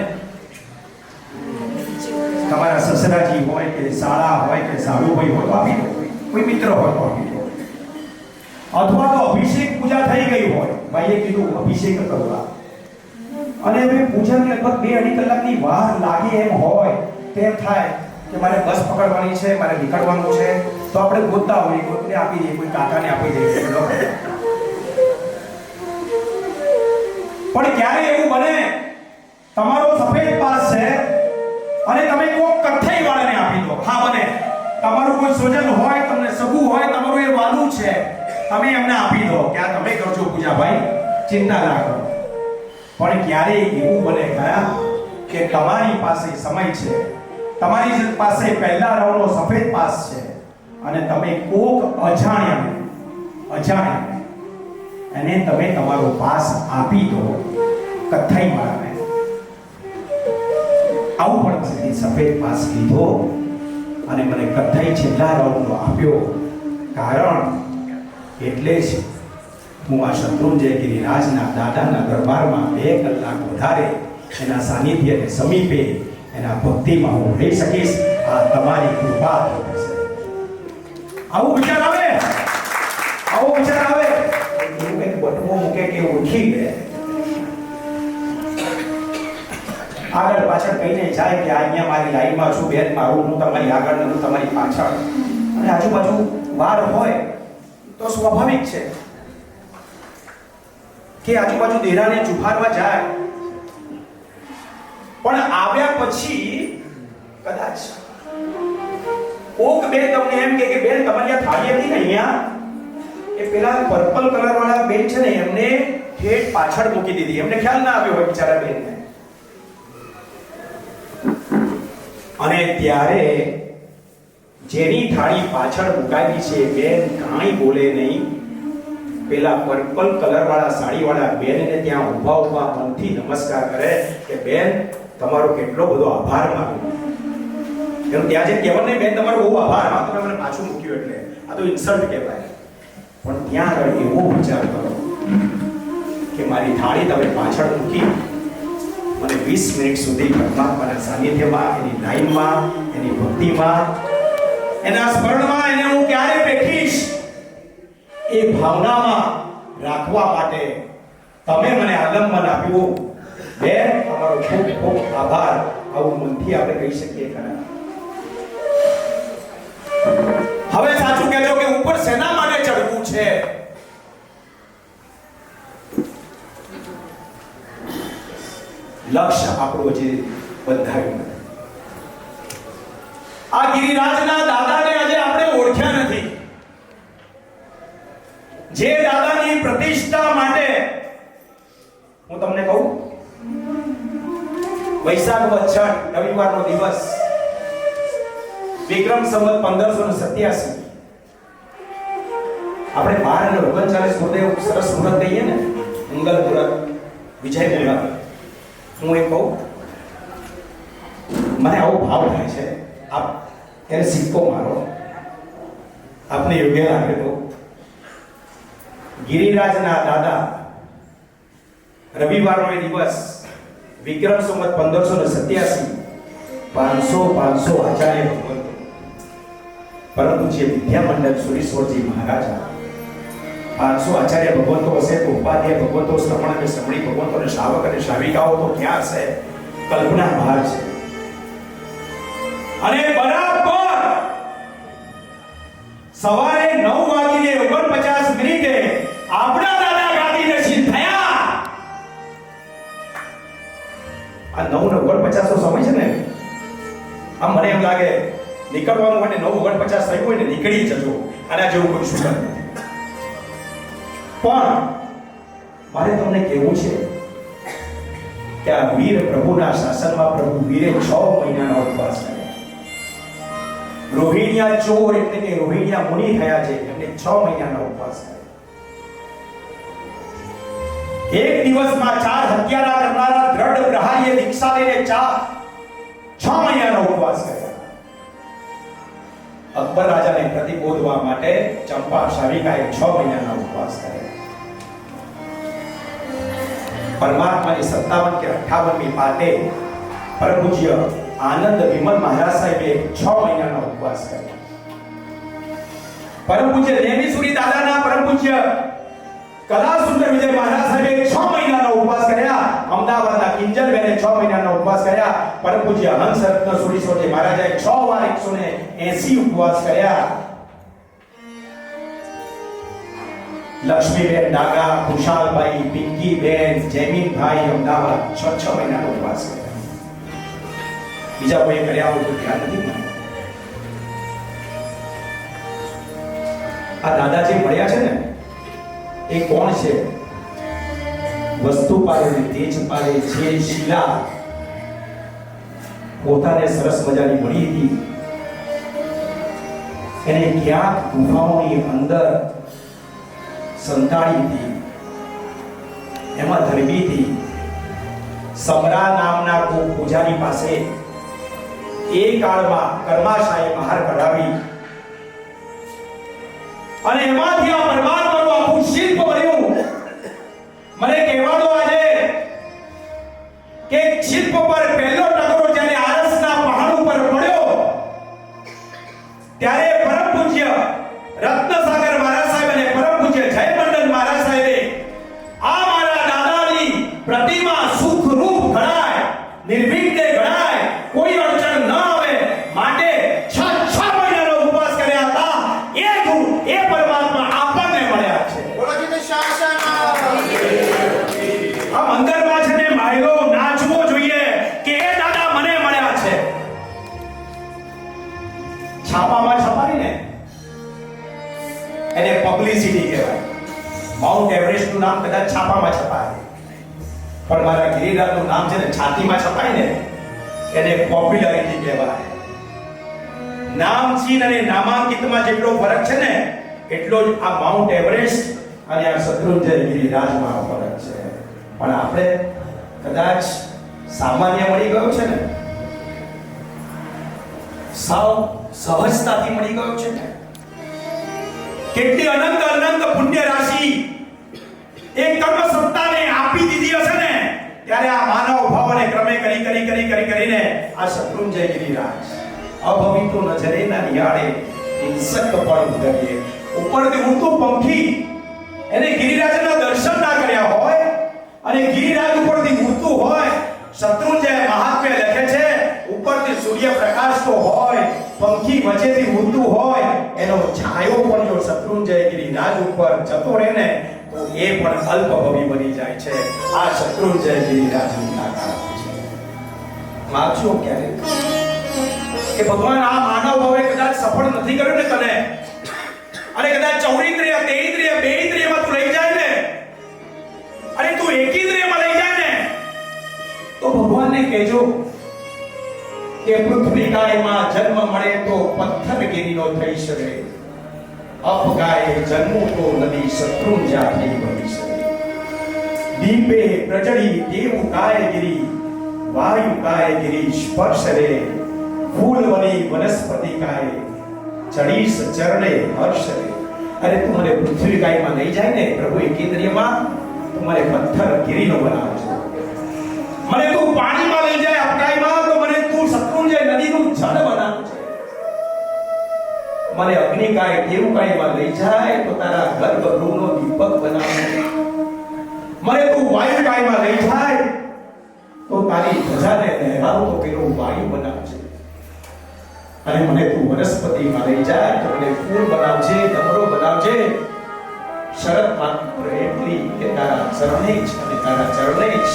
A: તમારા સસરાજી હોય કે સાળા હોય કે સાળુભાઈ હોય તો આપી દો, કોઈ મિત્ર હોય તો આપી દો. અથવા તો અભિષેક પૂજા થઈ ગઈ હોય, ભાઈએ કીધું અભિષેક કરવા, અને હવે પૂજાની લગભગ 2-2.5 કલાકની વાર લાગે એમ હોય, તેમ થાય કે મારે બસ પકડવાની છે, મારે નીકળવાનું છે, તો આપણે ગોતતા હોઈએ, કોઈને આપી દઈએ, કોઈ કાકાને આપી દઈએ. પણ ક્યારે એવું બને તમારો સફેદ પાસ છે અને તમે કોઈ કથ્થાઈ વાળાને આપી દો? હા, બને. તમારું કોઈ સ્વજન હોય, તમને સગું હોય, તમારું એ વાલું છે, તમે એમને આપી દો કે આ તમે કરજો પૂજા ભાઈ, ચિંતા ના કરો. પણ ક્યારે એવું બને ખરા કે તમારી પાસે સમય છે, તમારી પાસે પહેલા રાઉન્ડનો સફેદ પાસ છે અને તમે કોક અજાણ્યાને એને તમે તમારો પાસ આપી દો કથ્થાઈ વાળાને? આવું પણ છે. સફેદ પાસ લીધો અને મને કથ્થાઈ છેલ્લા રાઉન્ડનો આપ્યો, કારણ એટલે જ હું આ શત્રુંજય ગિરિરાજના દાદાના દરબારમાં 2 કલાક વધારે એના સાનિધ્યને સમીપે એના ભક્તિમાં હું રહી શકીશ. આ તમારી કૃપા છે. આવો વિચાર આવે, આવો વિચાર આવે. એવું કંઈક બટવો મૂકે કે ઓળખી લે, આગળ પાછળ કહીને જાય કે અહીંયા મારી લાઈનમાં છું બેન, મારું હું તમારી આગળ ને હું તમારી પાછળ, અને આજુબાજુ વાર હોય તો સ્વાભાવિક છે કે આજુબાજુ દેરાને જુહારવા જાય. પણ આવ્યા પછી કદાચ કોક બેન તમને એમ કે બેન તમારી આ થાળી હતી ને અહીંયા, એ પેલા પર્પલ કલર વાળા બેન છે ને એમને ઠેઠ પાછળ મૂકી દીધી, એમને ખ્યાલ ના આવ્યો હોય બિચારા બેનને. અને ત્યારે જેની થાળી પાછળ મુકાવી છે બેન કાંઈ બોલે નહીં. પેલા પર્પલ કલર વાળા સાડી વાળા બેનને ત્યાં ઊભા મનથી નમસ્કાર કરે કે બેન તમારો કેટલો બધો આભાર માનું. એનું ત્યાં જે કહેવાનું નહીં, બેન તમારો બહુ આભાર, આ તમે મને પાછું મૂક્યું એટલે આ તો ઇન્સલ્ટ કહેવાય. પણ ત્યાં આગળ એવો વિચાર કરો કે મારી થાળી તમે પાછળ મૂકી, મને 20 મિનિટ સુધી પરમાત્માના સાનિધ્યમાં, એની લાઈનમાં, એની ભક્તિમાં, એના સ્મરણમાં એને હું ક્યારે બેઠીશ એ ભાવનામાં રાખવા માટે તમે મને આલંબન આપ્યું. બેન તમારો ખૂબ ખૂબ આભાર. આવું મનથી આપણે કહી શકીએ ખરા? હવે સાચું કહેજો કે ઉપર સેના માટે ચડવું છે? લક્ષ્ય આપણું જે બંધાયું નથી. આ ગિરિરાજના દાદાને આજે આપણે ઓળખ્યા નથી. જે દાદાની પ્રતિષ્ઠા માટે હું તમને કહું, વૈશાખ વદ છઠ રવિવારનો દિવસ, વિક્રમ સંવત 1587, આપણે 12 અને 39 ગુરુદેવ સરસ મુહૂર્ત કહીએ ને, મંગલ મુહૂર્ત, વિજય મુહૂર્ત. હું એ કહું, મને આવો ભાવ થાય છે, આપ એને સિક્કો મારો, આપને યોગ્ય લાગે તો. ગિરિરાજના દાદા રવિવારનો એ દિવસ, વિક્રમ સંવત 1587, 500 આચાર્ય ભગવંતો, પરંતુ જે વિદ્યા મંડળ સુરેશ્વરજી મહારાજા 500 આચાર્ય ભગવંતો હશે તો ઉપાધ્યાય ભગવંતો, શ્રમણ અને શ્રમણી ભગવંતો અને શ્રાવક અને શ્રાવિકાઓ તો ક્યાં હશે? કલ્પના બહાર છે. અને બરાબર સવારે 9:49 આપણા દાદા ગાદી નશીબ થયા. આ 9:49 નો સમય છે ને, આમ મને એમ લાગે નીકળવાનું હોય ને 9:49 થયું હોય ને નીકળી જજો, આના જેવું કોઈ શું નથી. પણ મારે તમને કહેવું છે કે આ વીર પ્રભુના શાસનમાં પ્રભુ વીરે 6 મહિનાનો ઉપવાસ કર્યા. રોહિણિયા ચોર એટલે કે રોહિણિયા મુનિ થયા છે, એમને 6 મહિનાનો ઉપવાસ કર્યા. એક દિવસમાં 4 હત્યારા કરનારા દ્રઢ પ્રહારીએ દીક્ષા લઈને 6 મહિનાનો ઉપવાસ કર્યા. અકબર રાજાને પ્રતિબોધવા માટે ચંપા શાવિકાએ 6 મહિનાના ઉપવાસ કર્યા. પરમાત્માની 57 કે 58મી પાટે પરમ પૂજ્ય આનંદ વિમલ મહારાજ સાહેબે 6 મહિનાનો ઉપવાસ કર્યો. પરમ પૂજ્ય નેમિસુરી દાદાના પરમ પૂજ્ય કલા સુંદર વિજય મહારાજ સાહેબે 6 મહિનાનો ઉપવાસ કર્યા. અમદાવાદના કિંજલબેને 6 મહિનાનો ઉપવાસ કર્યા. પરમ પૂજ્ય હંસ રત્ન સુરીસોજી મહારાજાએ 6 વાર 180 ઉપવાસ કર્યા. લક્ષ્મીબેન ડાગા, ખુશાલભાઈ, પિંકીબેન, જયમીનભાઈ અમદાવાદ 6 મહિનાનો ઉપવાસ કર્યા. બીજા કોઈ કર્યા હોય તો ધ્યાન નથી. આ દાદા જે મળ્યા છે ને એ કોણ છે? વસ્તુ પાડે ને તેજ પાડે છે શીલા. પોતાને સરસ મજાની મળી હતી, એને ક્યાંક ગુફાઓની અંદર સંતાડી હતી, એમાં ધરબી હતી. સમરા નામના કોઈ પૂજારી પાસે એ કાળમાં કર્માશાએ બહાર કઢાવી અને એમાંથી આ પરમાત્માનું આખું શિલ્પ બન્યું. મને કહેવા દો આજે કે શિલ્પ પર પહેલો ટકરો જ્યારે આરસના પહાડ ઉપર પડ્યો ત્યારે પરમ પૂજ્ય રત્નસાગર મહારાજ સાહેબ અને પરમ પૂજ્ય જયમંડલ મહારાજ સાહેબે આ મારા દાદાની પ્રતિમા સુખ રૂપ ગણાય, નિર્વિઘ્ને ગણાય, કોઈ અડચણ ન આવે માટે 6 મહિનાનો ઉપવાસ કર્યા હતા. એ ગુરુ, એ પરમાત્મા આપણને મળ્યા છે. આ મંદિરમાં છે ને માયલો નાચવો જોઈએ કે એ દાદા મને મળ્યા છે. છાપામાં છપાઈને એને પબ્લિસિટી કહેવાય. માઉન્ટ એવરેસ્ટ નું નામ કદાચ છાપામાં છપાય, પણ મારા ગિરિરાજનું નામ છે ને છાતીમાં છપાય ને એને પોપ્યુલારિટી કહેવાય. નામ ચીન અને નામાંકિતમાં જેટલો ફરક છે ને એટલો જ આ માઉન્ટ એવરેસ્ટ અને આ શત્રુંજય ગિરિરાજમાં ફરક છે. પણ આપણે કદાચ સામાન્ય મળી ગયો છે ને, સાવ સહજતાથી મળી ગયો છે ને. કેટલી અનંત પુણ્ય રાશિ એક કર્મ સત્તાને આપી દીધી હશે ને ત્યારે આ માનવ ભાવને ક્રમે કરીને આ શત્રુંજય ગિરિરાજ અભવિતો નજરે ના નિહાળે હિંસક પણ ઉતરીએ. ઉપરથી ઉડતું પંખી એને ગિરિરાજના દર્શન ના કર્યા હોય અને ગિરિરાજ ઉપરથી ઉડતું હોય. શત્રુંજય મહાત્મ્ય લખે છે ઉપરથી સૂર્ય પ્રકાશતો હોય, પંખી વચ્ચેથી ઉડતું હોય, એનો છાયો પણ જો શત્રુંજય ગિરિરાજ ઉપર જતો રહે ને તો એ પણ અલ્પભવી બની જાય છે. આ શત્રુંજય ગિરિરાજની તાકાત છે. માગજો ક્યારે કે ભગવાન આ માનવ ભાવે કદાચ સફળ નથી કર્યું ને તને, અને કદાચ 14 13 22 માં તું લઈ જાય ને, અને તું 21 માં લઈ જાય ને, તો ભગવાનને કહેજો કે પૃથ્વીકાયમાં જન્મ મળે તો પથ્થરગીરીનો થઈ શકે, અપગાય જન્મો તો નદી શત્રુંજા થઈ બની શકે. દીપે પ્રજળી દેવ કાયગીરી, વાયુ કાયગીરી સ્પર્શ રે, ફૂલ વની વનસ્પતિ કાય, ચડીશ ચરણે હર્ષ રે. અરે તું મને પૃથ્વીકાયમાં લઈ જાય ને પ્રભુ એકેન્દ્રિયમાં, તું મને પથ્થરગીરીનો બનાવજો. મને તું પાણીમાં લઈ જાય અપકાયમાં, તો મને તું શત્રુંજય નદીનું જળ બનાવજે. મને અગ્નિકાય દેવકાયમાં લઈ જાય તો તારા ગર્ભગૃહનો દીપ લઈ જાય તો તારી ધજાને લહેરાવો તો પેલો વાયુ બનાવજે, અને મને તું વનસ્પતિમાં લઈ જાય તો મને ફૂલ બનાવજે, ડમરો બનાવજે. શરત માત્ર એટલી કે તારા ચરણે જ અને તારા ચરણે જ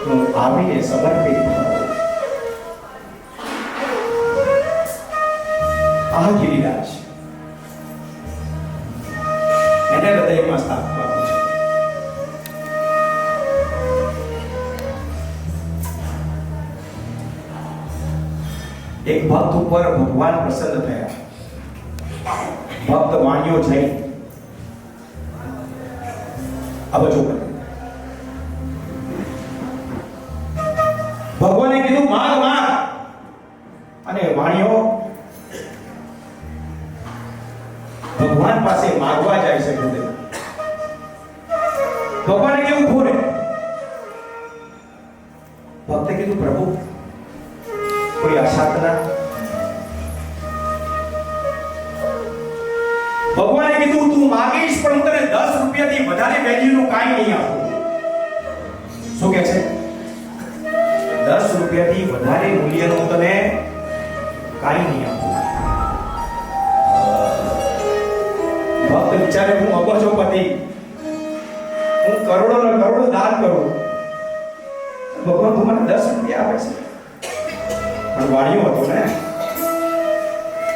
A: હું આવીને સમર્પિત થઉં. આ ગિરિરાજ એને હૃદયમાં સ્થાપવાનું છે. એક ભક્ત ઉપર ભગવાન પ્રસન્ન થયા. ભક્ત વાણિયો જઈ અબજો કરે. ભગવાને કીધું માગ માગ, અને વાણિયો ભગવાન પાસે માગવા જાય છે. ભગવાને કેવું ભૂરે ભક્તે કીધું પ્રભુ કોઈ આશાતના. ભગવાને કીધું તું માગીશ પણ હું તને 10 રૂપિયાથી વધારે વેલ્યુનું કાંઈ નહીં આપું. શું કહે છે? 10 રૂપિયાથી વધારે મૂલ્યનું તને કાંઈ નહીં આપું. ભક્ત વિચારે હું અબજોપતિ, હું કરોડો ને કરોડો દાન કરું, ભગવાન તું મને 10 રૂપિયા આપે છે? પણ વાણિયો હતો ને,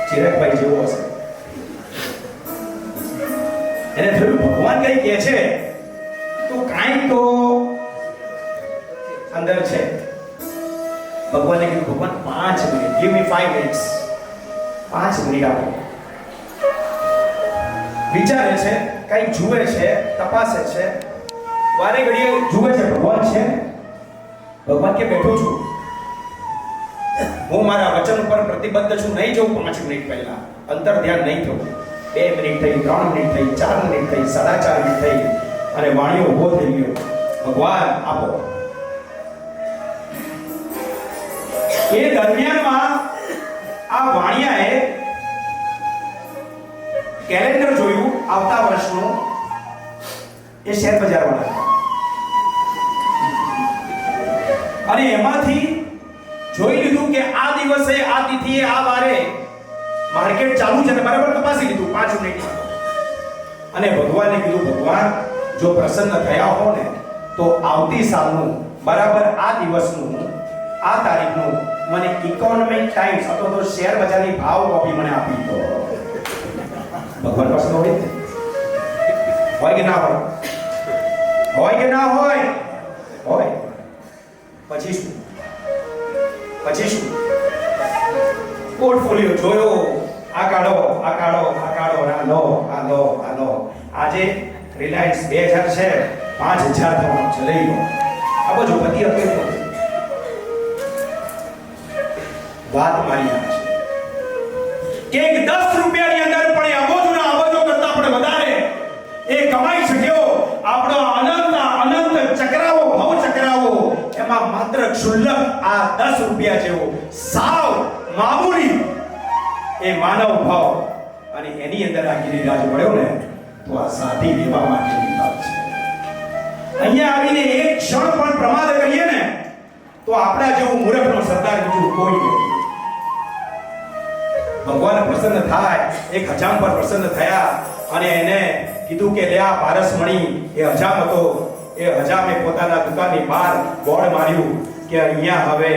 A: ચિરાગભાઈ જેવો હશે. એને થયું ભગવાન કઈ કહે છે તો કાંઈ તો અંદર છે. ભગવાને કીધું ભગવાન 5 minute, give me 5 minutes, 5 minute આપો. વિચારે છે, કઈ જુએ છે, તપાસે છે, વારે ઘડીએ જુએ છે ભગવાન છે. ભગવાન કે બેઠો છું, હું મારા વચન ઉપર પ્રતિબદ્ધ છું, નહીં જઉં 5 મિનિટ પહેલા, અંતર ધ્યાન નહીં થવું. 2 મિનિટ થઈ, 3 મિનિટ થઈ, 4 મિનિટ થઈ, 4.5 મિનિટ થઈ, અને વાણિયો ઊભો થઈ ગયો. ભગવાન આપો. એ દરમિયાનમાં આ વાણિયાએ કેલેન્ડર જોયું આવતા વર્ષનું. એ શેર બજાર વાળા અને એમાંથી જોઈ લીધું કે આ દિવસે, આ તિથિએ, આ વારે માર્કેટ ચાલુ છે, બરાબર તપાસી લીધું 5 મિનિટમાં. અને ભગવાને કીધું ભગવાન જો પ્રસન્ન થયા હો ને તો આવતી સાલનું બરાબર આ દિવસનું, આ તારીખનું મને ઇકોનોમિક ટાઈમ્સ અથવા તો શેર બજારની ભાવ કોપી મને આપી દો. ભગવાન પ્રસન્ન હોય કે ના હોય? હોય કે ના હોય? હોય. પછી શું? પછી શું? પોર્ટફોલિયો જોયો, આ કાઢો, આ કાઢો, આ કાઢો, આ લો, આ લો, આ લો. આજે રિલાયન્સ 2000 છે, 5000 થવાનું છે, લઈ લો. આ બધું પતિ હતો. વાત મારી આ છે કે 10 રૂપિયાની અંદર પણ એ અબજોના અબજો કરતા પણ વધારે એ કમાઈ શક્યો. આપણો અનંત ચક્રાવો, ભવ ચક્રાવો, એમાં માત્ર ક્ષુલ્લક આ 10 રૂપિયા જેવો સાવ મામૂલી એ માનવ ભાવ, અને એની અંદર આ ગિરિરાજ મળ્યો ને તો આ સાથી લેવા માટેની વાત છે. અહીંયા આવીને એક ક્ષણ પણ પ્રમાદ કરીએ ને તો આપણા જેવું મૂર્ખનો સરદાર બીજું કોઈ નહીં. ભગવાન પ્રસન્ન થાય. એક હજામ પર પ્રસન્ન થયા અને એને કીધું કે લે આ પારસમણી. એ હજામ હતો. એ હજામે પોતાના દુકાનની બહાર બોર્ડ માર્યું કે અહીંયા હવે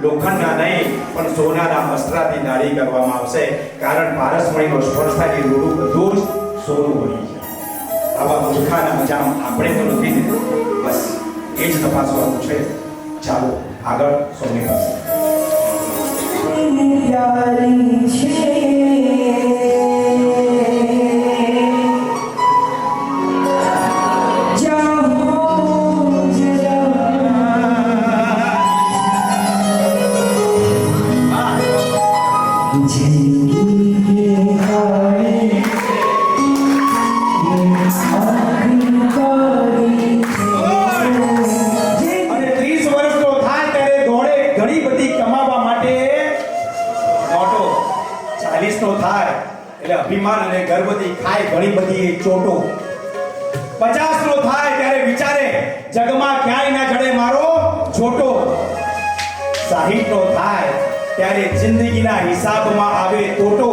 A: લોખંડના નહીં પણ સોનાના વસ્ત્રાથી દાઢી કરવામાં આવશે, કારણ પારસમણીનો સ્પર્શ થાય એ રોડું બધું જ સોનું બની જાય. આવા મૂર્ખાના હજામ આપણે તો નથી દીધું. બસ એ જ તપાસવાનું છે. ચાલો આગળ સોની પાસે. અભિમાન અને ગર્વથી ખાય ઘણી બધી ચોટો. 50 નો થાય ત્યારે વિચારે જગમાં ક્યાંય ના જડે મારો છોટો. 60 નો થાય ત્યારે જિંદગીના હિસાબમાં આવે તોટો.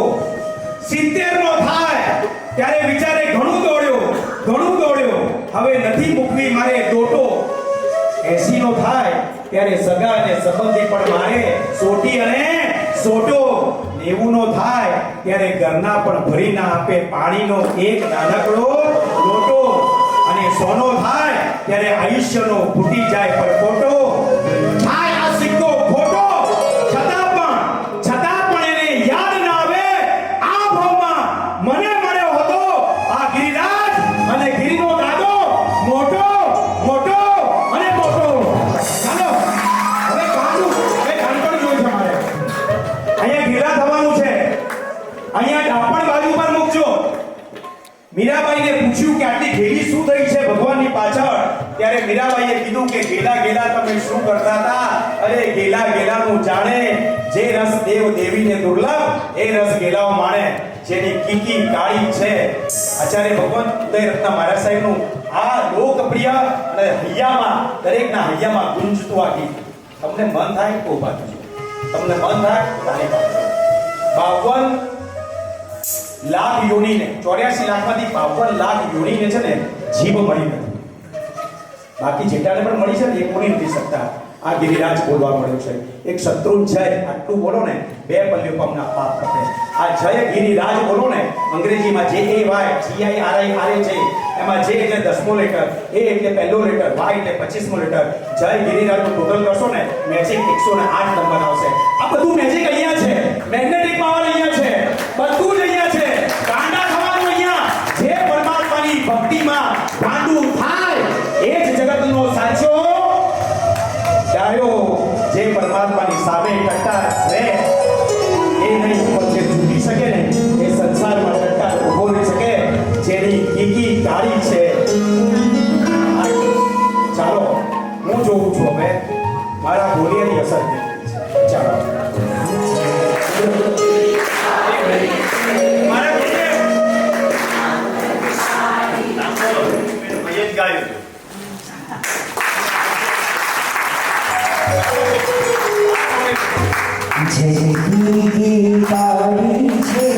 A: 70 નો થાય ત્યારે વિચારે ઘણું દોડ્યો હવે નથી મૂકવી મારે દોટો. 80 નો થાય ત્યારે સગા અને સંબંધી પણ મારે સોટી અને સોટો. 90 નો થાય ત્યારે ઘરના પણ ભરી ના આપે પાણીનો એક નાનકડો લોટો. અને 100 નો થાય ત્યારે આયુષ્યનો ફૂટી જાય પરપોટો. થાય આ સિક્કો ખોટો, છતાં પણ એને યાદ ના આવે આ ભાવમાં મને મળ્યો હતો આ ગિરિરાજ અને ગિરિનો દાદો મોટો અને મોટો. ચાલો હવે ગાંડપણ જોઈ છે મારે. અહીંયા ગીરા થવાનું છે. અહીંયા ડાપણ બાજુ પર મૂકજો. મીરાબાઈને પૂછ્યું કે આટલી ઘેલી શું થઈ છે ભગવાનની પાછળ? ત્યારે મીરાબાઈએ કીધું કે ગેલા તમે શું કરતા હતા? અરે ગેલાનું જાણે જે રસ દેવ દેવીને દુર્લભ એ રસ ગેલાઓ માણે. જેની કીકી કાળી છે. આચાર્ય ભગવાન ઉદયરત્ન મહારાજ સાહેબનું આ લોકપ્રિય અને હૈયામાં દરેકના હૈયામાં ગુંજતું આ ગીત. તમને મન થાય તો ઊભા થજો. તમને મન થાય તો તાળી પાડજો. 52 લાખ યોનીને 84 લાખમાંથી 52 લાખ યોનીને છે ને જીભ મળી નથી. બાકી જેટલાને પણ મળી છે ને એ કોની નથી શકતા. આ ગિરિરાજ બોલવા મળ્યો છે. એક શત્રુન જય આટલું બોલો ને 2 પલ્લ્યો પમના પાપ કપે. આ જય ગિરિરાજ બોલો ને અંગ્રેજીમાં JAY GIRI છે. એમાં જે એટલે 10મો લેટર, એ એટલે પહેલો લેટર, Y એટલે 25મો લેટર. જય ગિરિરાજનું ટોટલ કરશો ને મેજિક 108 નંબર આવશે. આ બધું મેજિક અહીંયા છે. મેગ્નેટિક પાવર અહીંયા છે. બધું જ અહીંયા છે. ગાંડા થવાનું અહીંયા. જે પરમાત્માની ભક્તિમાં ગાંડું થાય એ જ જગતનો સાચો ડાયો. જે પરમાત્માની સામે ટટ્ટાર રહે એ નહીં પણ જે છૂટી શકે ને એ સંસારમાં ટટ્ટાર ઉભો રહી શકે. જેની કીકી કાળી છે. ચાલો હું જોઉં છું હવે મારા બોલિયાની અસર થઈ છે. ચાલો મારા બોલિયા ગાયું
B: જગતી કાળી છે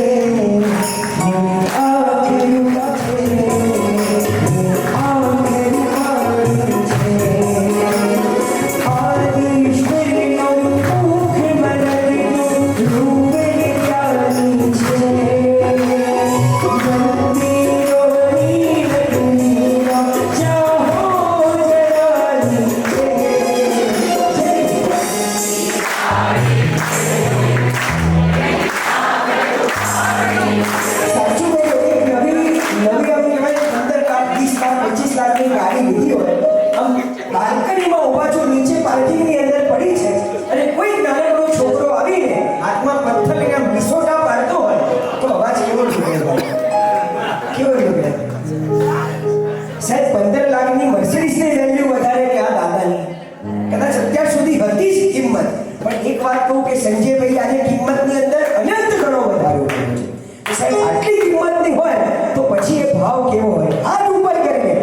B: સંજયભાઈ આજે કિંમતની અંદર અનંત ગણો વધારો કર્યો છે. સાહેબ આટલી કિંમતની હોય તો પછી એ ભાવ કેવો હોય? હાથ ઉપર કરીને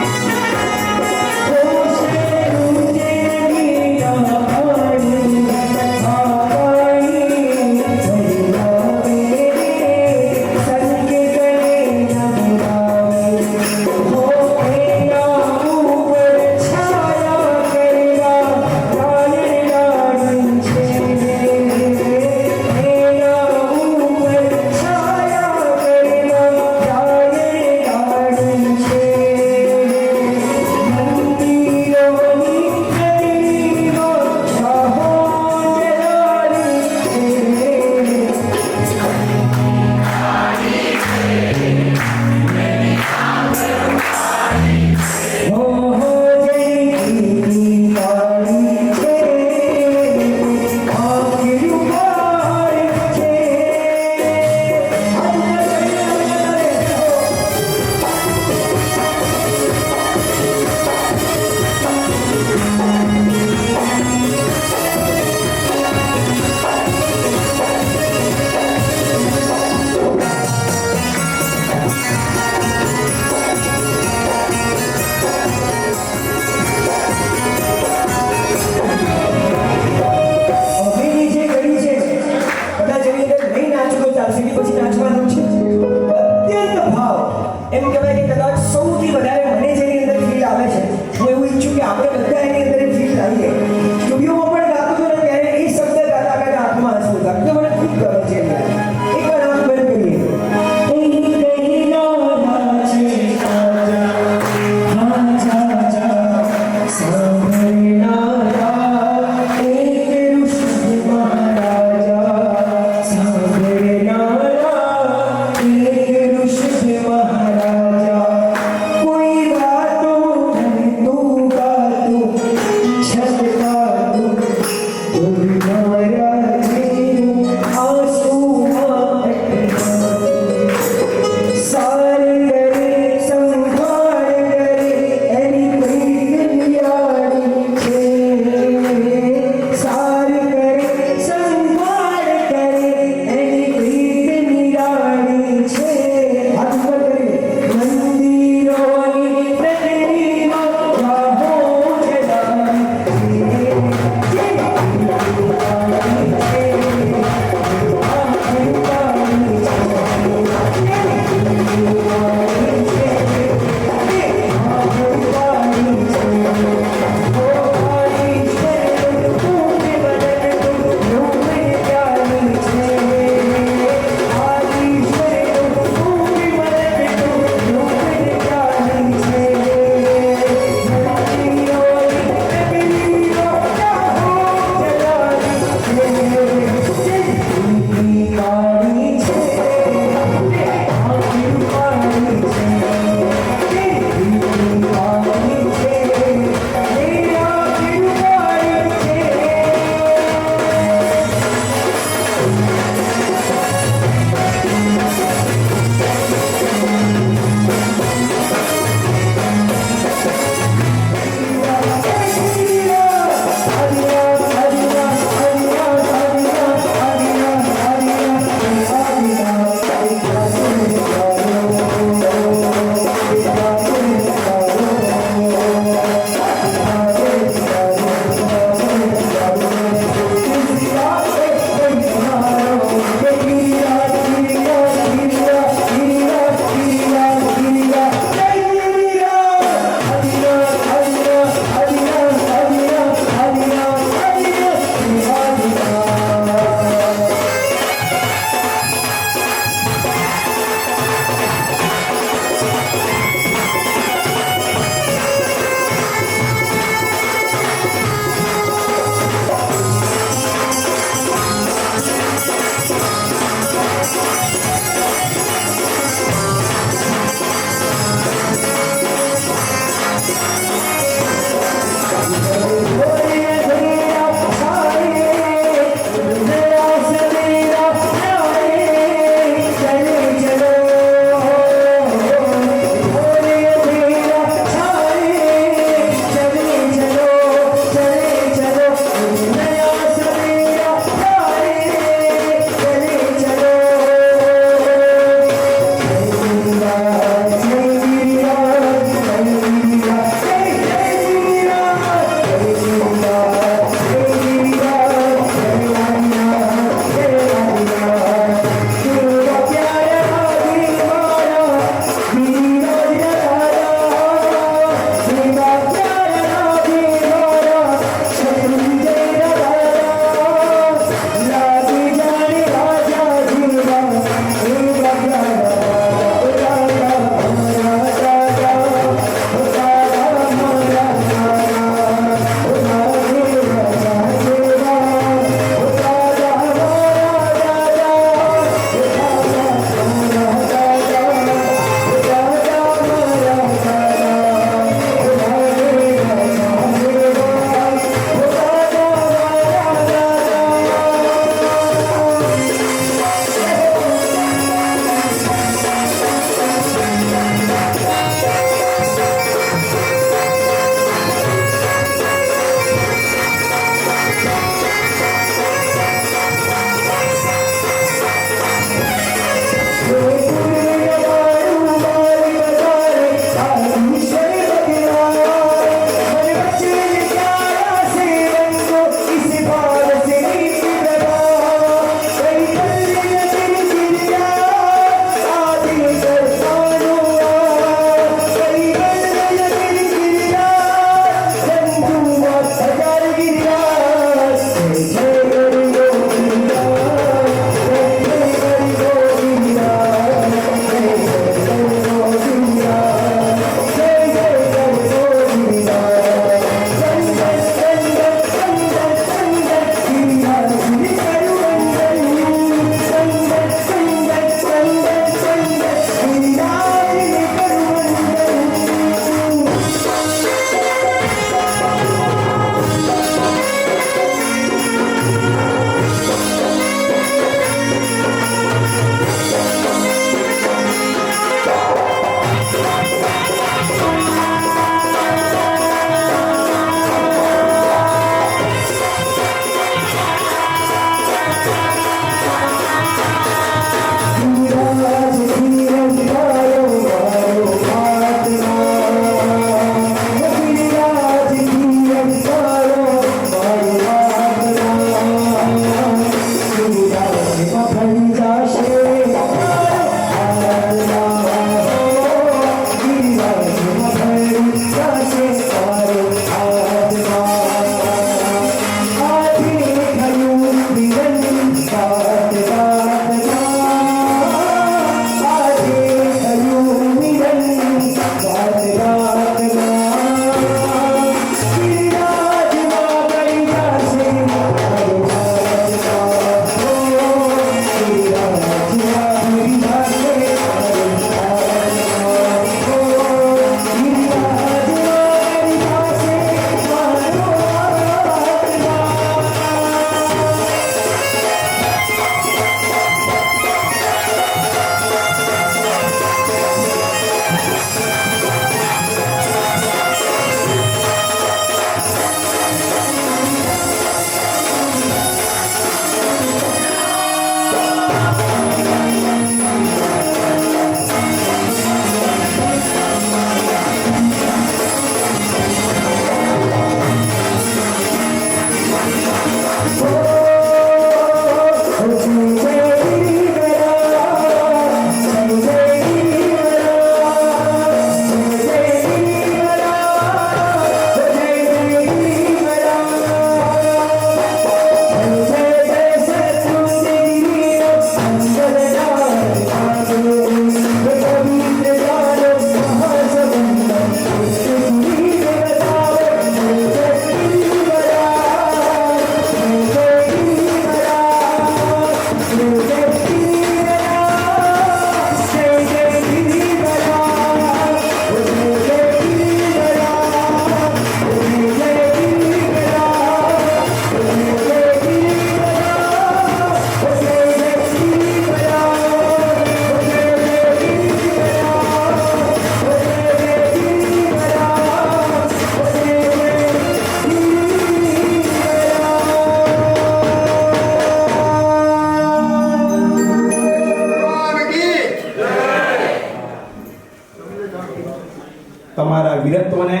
A: તમારા વીરત્વને,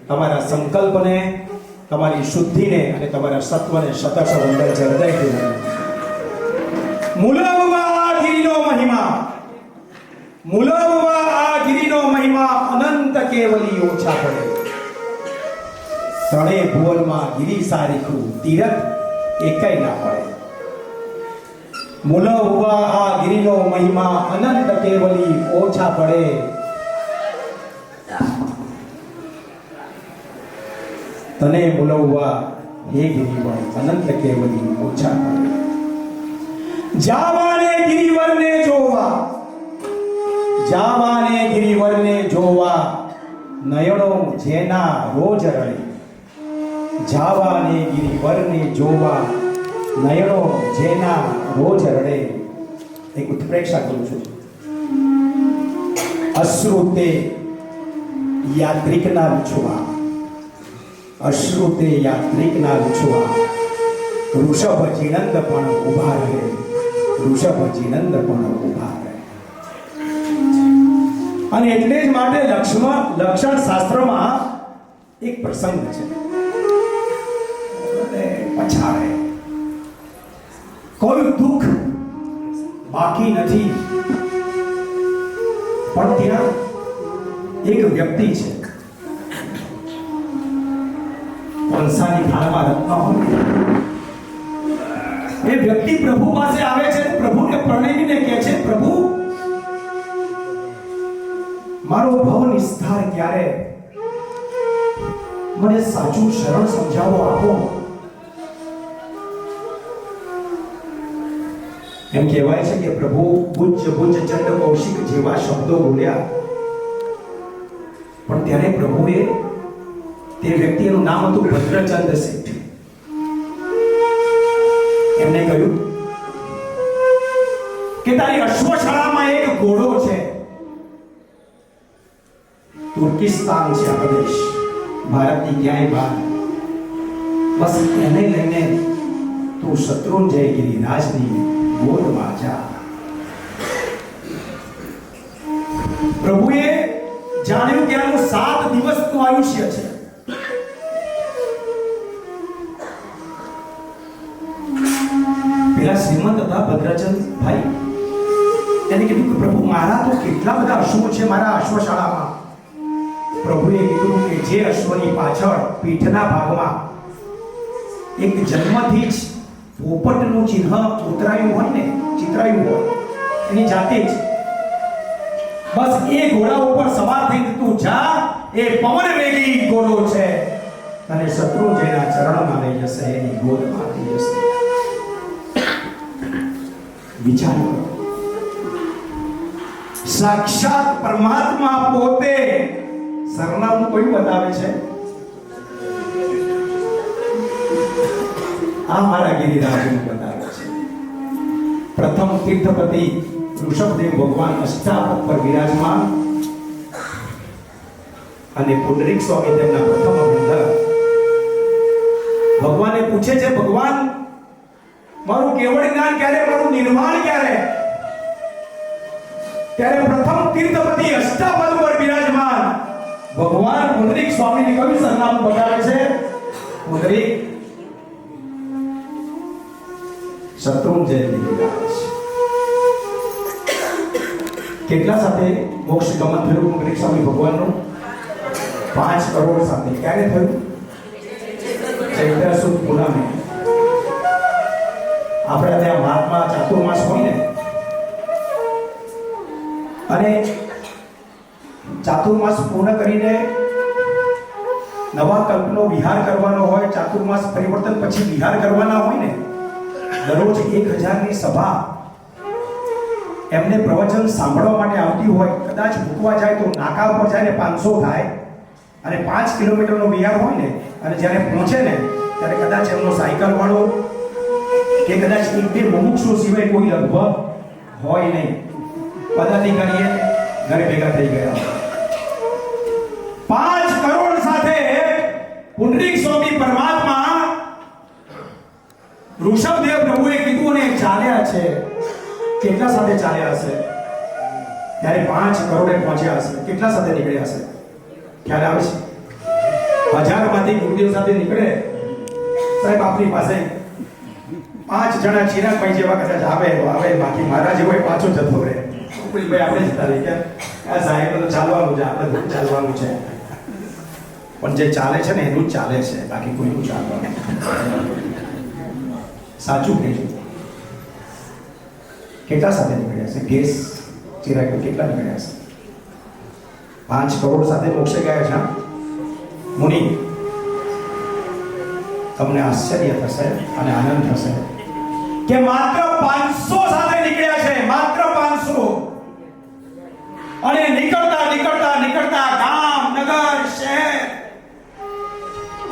A: તમારા સંકલ્પને, તમારી શુદ્ધિને અને તમારા સત્વને શતશ વંદન છે હૃદયથી વંદન. મૂલવવા આ ગિરિનો મહિમા, મૂલવવા આ ગિરિનો મહિમા અનંત કેવલી ઓછા પડે. ત્રણેય ભુવનમાં ગિરી સારીખું તીરથ એકેય ના પડે. મૂલવવા આ ગિરિનો મહિમા અનંત કેવલી ઓછા પડે. તને મૂલવવા હે ગિરિવર અનંત કેવલી ઓછા પડે. જાવાને ગિરિવરને જોવા, જાવાને ગિરિવરને જોવા નયણો જેના રોજ રડે. જાવાને ગિરિવરને જોવા નયણો જેના રોજ રડે. એક ઉત્પ્રેક્ષા કરું છું. અશ્રુ તે યાત્રિકના વિછવા, અશ્રુ તે યાત્રિકના વિછવા ઋષભ જીનંદ પણ ઉભા રહે, ઋષભ જીનંદ પણ ઉભા રહે. અને એટલે જ માટે લક્ષણ શાસ્ત્રમાં એક પ્રસંગ છે. પછાડે કોઈ દુઃખ બાકી નથી, પણ ત્યાં એક વ્યક્તિ છે, કંસાની થાળમાં રત્ન હોય. એ વ્યક્તિ પ્રભુ પાસે આવે છે, પ્રભુને પ્રણવીને કહે છે, પ્રભુ મારો ભવ નિસ્તાર ક્યારે, મને સાચું શરણ સમજાવો આપો. એમ કહેવાય છે કે પ્રભુ ભુજ ચંડ કૌશિક જેવા શબ્દો બોલ્યા, પણ ત્યારે પ્રભુએ, તે વ્યક્તિનું નામ હતું ભદ્રચંદ શેઠ, એમને કહ્યું કે તારી અશ્વશાળામાં એક ઘોડો છે, તુર્કિસ્તાન છે આ પ્રદેશ, ભારતની ક્યાંય બહાર, બસ એને લઈને તું શત્રુંજય ગિરિરાજની ગોદમાં જા. પ્રભુએ જાણ્યું કે આનું 7 દિવસનું આયુષ્ય છે. પેલા શ્રીમંત હતા ભદ્રચંદ ભાઈ, એને કીધું કે પ્રભુ મારા તો કેટલા બધા અશ્વો છે મારા અશ્વશાળામાં. પ્રભુએ કીધું કે જે અશ્વની પાછળ પીઠના ભાગમાં એક જન્મથી જ પોપટનું ચિહ્ન ઉતરાયું હોય ને, ચિતરાયું હોય, એની જાતે જ બસ એ ઘોડા ઉપર સવાર થઈને તું જા, એ પવન વેગી ઘોડો છે, અને શત્રુંજયના ચરણમાં લઈ જશે, એની ગોદમાં લઈ જશે. વિચાર કરો, સાક્ષાત પરમાત્મા પોતે સરનામું કોઈ બતાવે છે. આ મારા ગિરિરાજનું બતાવે છે. પ્રથમ તીર્થપતિ ઋષભદેવ ભગવાન અષ્ટાવક્ર પર વિરાજમાન, અને પુંડરીક સ્વામી તેમના પ્રથમ બંધક. ભગવાને પૂછે છે, ભગવાન મારું કેવળ જ્ઞાન ક્યારે, મારું નિર્વાણ ક્યારે? ત્યારે પ્રથમ તીર્થપતિ અષ્ટાવક્ર પર વિરાજમાન ભગવાન પુંડરીક સ્વામીને કયું સરનામું બતાવે છે? પુંડરીક શત્રુંજય ગિરિરાજ. કેટલા સાથે મોક્ષ ગમન થયું પુંડરીક સ્વામી ભગવાનનું? 5 કરોડ સાથે. ક્યારે થયું? ચૈત્ર સુદ પૂનમે. આપણે ત્યાં મહાત્મા ચાતુર્માસ હોય ને, અને ચાતુર્માસ પૂર્ણ કરીને નવા કલ્પનો વિહાર કરવાનો હોય, ચાતુર્માસ પરિવર્તન પછી વિહાર કરવાના હોય ને, દરરોજ 1000ની સભા એમને પ્રવચન સાંભળવા માટે આવતી હોય. કદાચ મૂકવા જાય તો નાકા ઉપર જાય ને 500 થાય, અને 5 કિલોમીટરનો વિહાર હોય ને, અને જ્યારે પહોંચે ને ત્યારે કદાચ એમનો સાયકલ વાળો કે કદાચ એક બે મુમુક્ષુ સિવાય કોઈ લગભગ હોય નહીં. પદાધિકારીએ ઘરે ભેગા થઈ ગયા. 5 કરોડ સાથે પુંડરીક સ્વામી પરમાત્મા ઋષભદેવ પ્રભુએ કીધું અને ચાલ્યા છે. કેટલા સાથે ચાલ્યા હશે? ત્યારે 5 કરોડે પહોંચ્યા હશે. કેટલા સાથે નીકળ્યા હશે? ખ્યાલ આવે છે? બજારમાંથી ગુરુદેવ સાથે નીકળે, સાહેબ આપની પાસે 5 જણા ચિરાગભાઈ જેવા કદાચ આવે તો આવે, બાકી મારા જેવો પાછો જતો રહે. ભાઈ આપણે જતા રહી ગયા, આ સાહેબ તો ચાલવાનું છે, આપણે દૂર ચાલવાનું છે. પણ જે ચાલે છે ને એનું જ ચાલે છે, બાકી કોઈનું ચાલવાનું. સાચું કહેજો. કેટલા સાથે નીકળ્યા છે? ગેસ ચિરાગ કેટલા નીકળ્યા છે? 5 કરોડ સાથે મોક્ષે ગયા છે. મુનિ, તમને આશ્ચર્ય થશે અને આનંદ થશે કે માત્ર 500 સાથે નીકળ્યા છે, માત્ર 500. અને નીકળતા નીકળતા નીકળતા ગામ, નગર, શહેર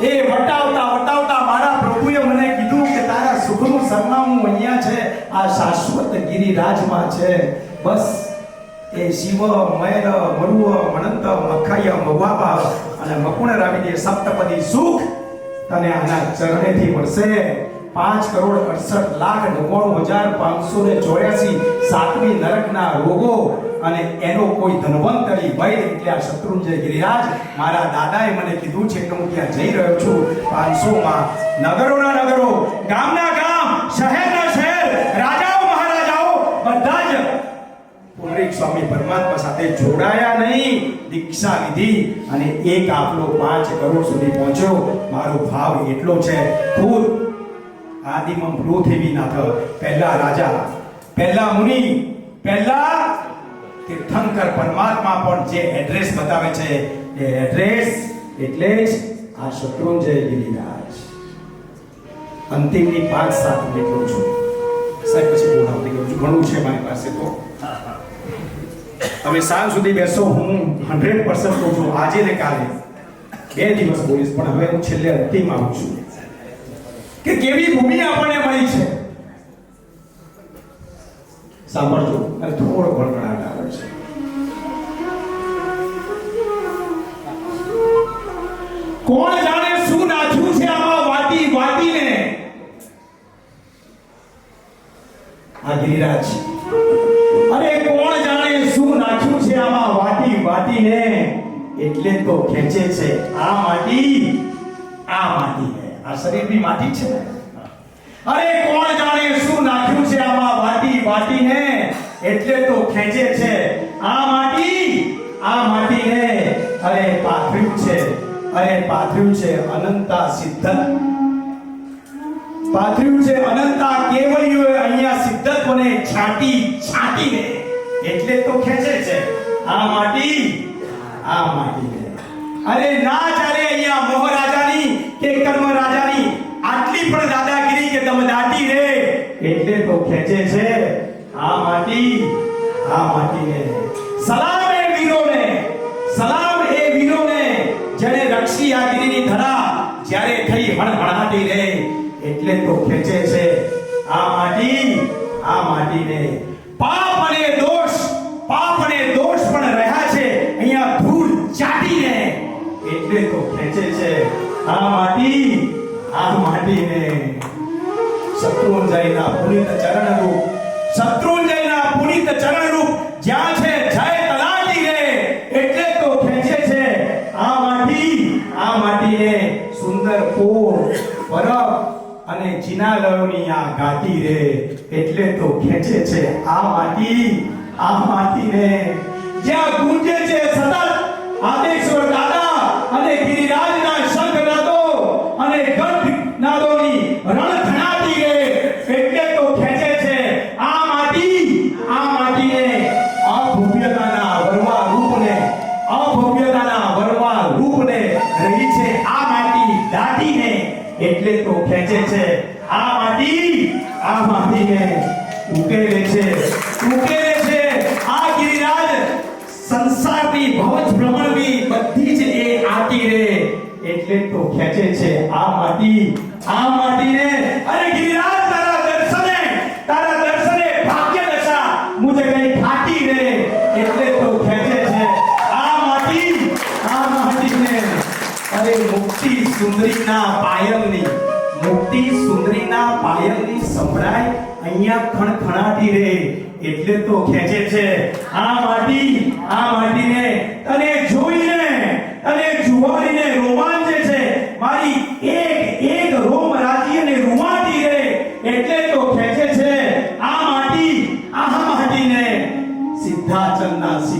A: એ વટાવતા વટાવતા મારા પ્રભુએ મને કીધું કે તારા સુખનું સરનામું અહીંયા છે, આ શાશ્વત ગિરિરાજમાં છે. બસ એ શિવ, મૈર, મરુવ, મનંત, મખાય, મવાબા અને મકુણ રાવીને સપ્તપદી સુખ તને આના ચરણેથી મળશે. 5,68,99,584 સાતમી નરકના રોગો અને એનો કોઈ ધનવંતરી વૈદ એટલે આ શત્રુંજય ગિરિરાજ મારા દાદાએ મને કીધું છે કે હું ત્યાં જઈ રહ્યો છું. 500માં નગરોના નગરો, ગામના ગામ, શહેરના શહેર, રાજાઓ મહારાજાઓ બધા જ પુંડરીક સ્વામી પરમાત્મા સાથે જોડાયા નહીં, દીક્ષા લીધી અને એક આપલો 5 કરોડ સુધી પહોંચ્યો. મારો ભાવ એટલો છે, ખુદ આદિમમ પૃથ્વીનાથ, પહેલા રાજા, પહેલા મુનિ, પહેલા તીર્થંકર પરમાત્મા પણ જે એડ્રેસ બતાવે છે એ એડ્રેસ એટલે જ આ શત્રુંજય ગિરિરાજ. અંતિમની 5-7 મિનિટ લઉં છું સાહેબ, પછી બોલાવતી કરું છું, ઘણું છે મારી પાસે. તો તમે સાંજ સુધી બેસો, હું 100% કહું છું, આજે ને કાલે 2 દિવસ બોલીશ, પણ હવે હું છેલ્લે અંતિમ આવું છું કે કેવી ભૂમિ આપણને મળી છે. સાંભળજો, અને થોડો ગણગણાટ આવે છે. કોણ જાણે શું નાખ્યું છે આમાં વાટી વાટીને આ ગિરિરાજ. અરે કોણ જાણે શું નાખ્યું છે આમાં વાટી વાટીને, એટલે તો ખેંચે છે આ માટી, આ માટીને. આ શરીર બી માટી છે ને. અરે કોણ જાણે શું નાખ્યું છે આમાં વાટી વાટીને, એટલે તો ખેંચે છે આ માટી, આ માટીને. અરે પાથર્યું છે, અરે પાથર્યું છે અનંતા સિદ્ધત, પાથર્યું છે અનંતા કેવળીઓએ અહીંયા સિદ્ધત્વને છાંટી છાંટીને, એટલે તો ખેંચે છે આ માટી, આ માટીને. અરે ના ચાલે અહીંયા મોહ રાજાની કે કર્મ રાજાની આટલી પણ દાદાગીરી કે દમદાટી રે, એટલે તો ખેંચે છે આ માટી, આ માટીને. સલામ એ વીરોને, સલામ એ વીરોને જેને રક્ષી આ ગિરિની ધરા જ્યારે થઈ હણહણાટી રે, એટલે તો ખેંચે છે આ માટી, આ માટીને. પાપ અને દોષ, પાપ અને દોષ પણ રહ્યા છે અહીંયા ધૂળ ચાટીને, એટલે તો ખેંચે છે આ માટી, આ માટીને. શત્રુંજયના પુનિત ચરણ રૂપ, શત્રુંજયના પુનિત ચરણ રૂપ જ્યાં છે જય તલાટી રે, એટલે તો ખેંચે છે આ માટી, આ માટીને. સુંદર પોર, બરફ અને જિનાલયોની આ ઘાટી રે, એટલે તો ખેંચે છે આ માટી, આ માટીને. જ્યાં ગુંજે છે સતત આદેશ્વર દાદા અને ગિરિરાજના શંખ નાદો અને ગંધ નાદોની રણધણાટી રે, એટલે તો ખેંચે છે આ માટી, આ માટીને. અભવ્યતાના વરવા રૂપને, અભવ્યતાના વરવા રૂપને રહી છે આ માટી દાટીને, એટલે તો ખેંચે છે આ માટી, આ માટીને. ઉકેલે છે, ઉકેલે છે આ ગિરિરાજ સંસારની ભવજ ભ્રમણની બધી જ એ આટી રે, એટલે તો ખેંચે છે આ માટી, આ માટીને. અરે ગિરિરાજ તારા દર્શને, તારા દર્શને ભાગ્ય દશા મુજે કઈ ફાટી રે, એટલે તો ખેંચે છે આ માટી, આ માટીને. અરે મુક્તિ સુંદરીના પાયલની, મુક્તિ સુંદરીના પાયલની સંભળાય અહીંયા ખણખણાટી રે, એટલે તો ખેંચે છે આ માટી, આ માટીને. તને જોઈને, તને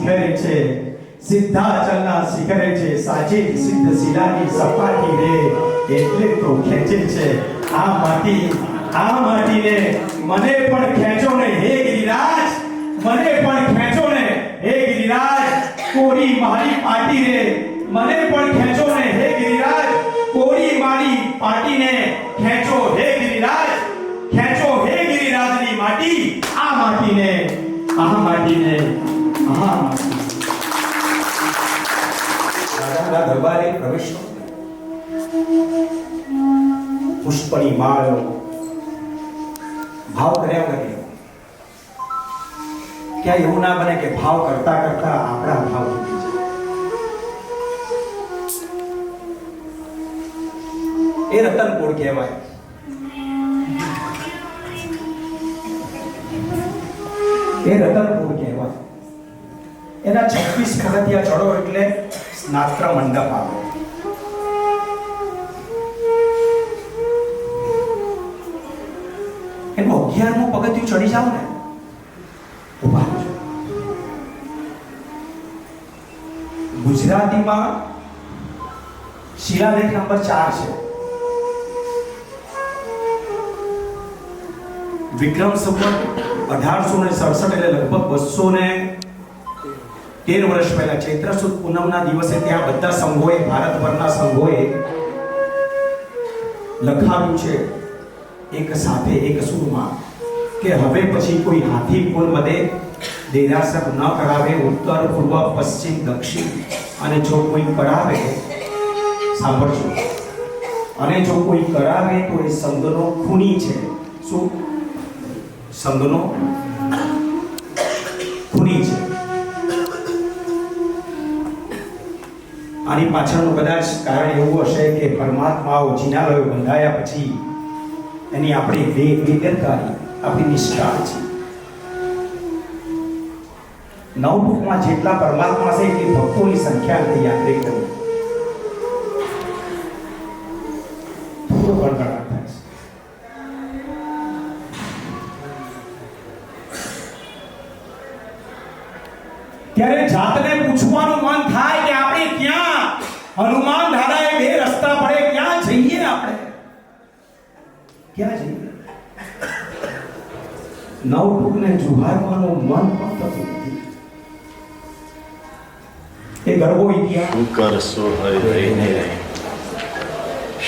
A: શિખરે છે, સિદ્ધાચલના શિખરે છે, સાચી સિદ્ધ શિલાની સપાટી રે, એટલે તો ખેંચે છે આ માટીને. મને પણ ખેંચો ને હે ગિરિરાજ, મને પણ ખેંચો ને હે ગિરિરાજ, કોરી મારી પાટી રે, મને પણ ખેંચો ને હે ગિરિરાજ, કોરી મારી પાટીને ખેંચો હે ગિરિરાજ, ખેંચો હે ગિરિરાજની માટી, આ માટીને, આ માટીને, આ માટી. રાજાના દરબારે પ્રવેશ પુષ્પની માળનો ભાવ કર્યા કરે. ક્યાં એવું ના બને કે ભાવ કરતા કરતા આપણા ભાવ તૂટી જાય. એ રતનપુર કહેવાય. એ રતનપુર કહેવાય. એના 26 પગથિયા ચડો એટલે સ્નાત્ર મંડપ આવે. એનું 11મું પગથિયું ચડી જાવ ને, ઉભા રહેજો. ગુજરાતીમાં શિલાલેખ નંબર 4 છે. વિક્રમ સંવત 1867 એટલે લગભગ 213 વર્ષ પહેલા ચૈત્ર સુદ પૂનમના દિવસે ત્યાં બધા સંઘોએ, ભારતભરના સંઘોએ લખાવ્યું છે એક સાથે એક સુરમાં કે હવે પછી કોઈ હાથી કુલ બધે દેરાસર ન કરાવે, ઉત્તર પૂર્વ પશ્ચિમ દક્ષિણ, અને જો કોઈ કરાવે, સાંભળજો, અને જો કોઈ કરાવે તો એ સંઘનો ખૂની છે. શું? સંઘનો ખૂની છે. આની પાછળનું કદાચ કારણ એવું હશે કે પરમાત્માઓ જિનાલયો બંધાયા પછી એની આપણી બેદરકારી, આપણી નિષ્ઠા છે. નવમુખમાં જેટલા પરમાત્મા છે એટલી ભક્તોની સંખ્યા નથી. યાદ રાખજો. થોડો ગણગણાટ થાય છે. ત્યારે જાતને પૂછવાનું મન થાય કે આપણે ક્યાં હનુમાન ધારાએ 2 રસ્તા પડે, ક્યાં જઈએ આપણે? ક્યાં જઈએ? નવટુકને જુહારવાનું મન પણ થતું નથી. એ ગરબો ઇતિહાસ
C: તું કરશો હરિને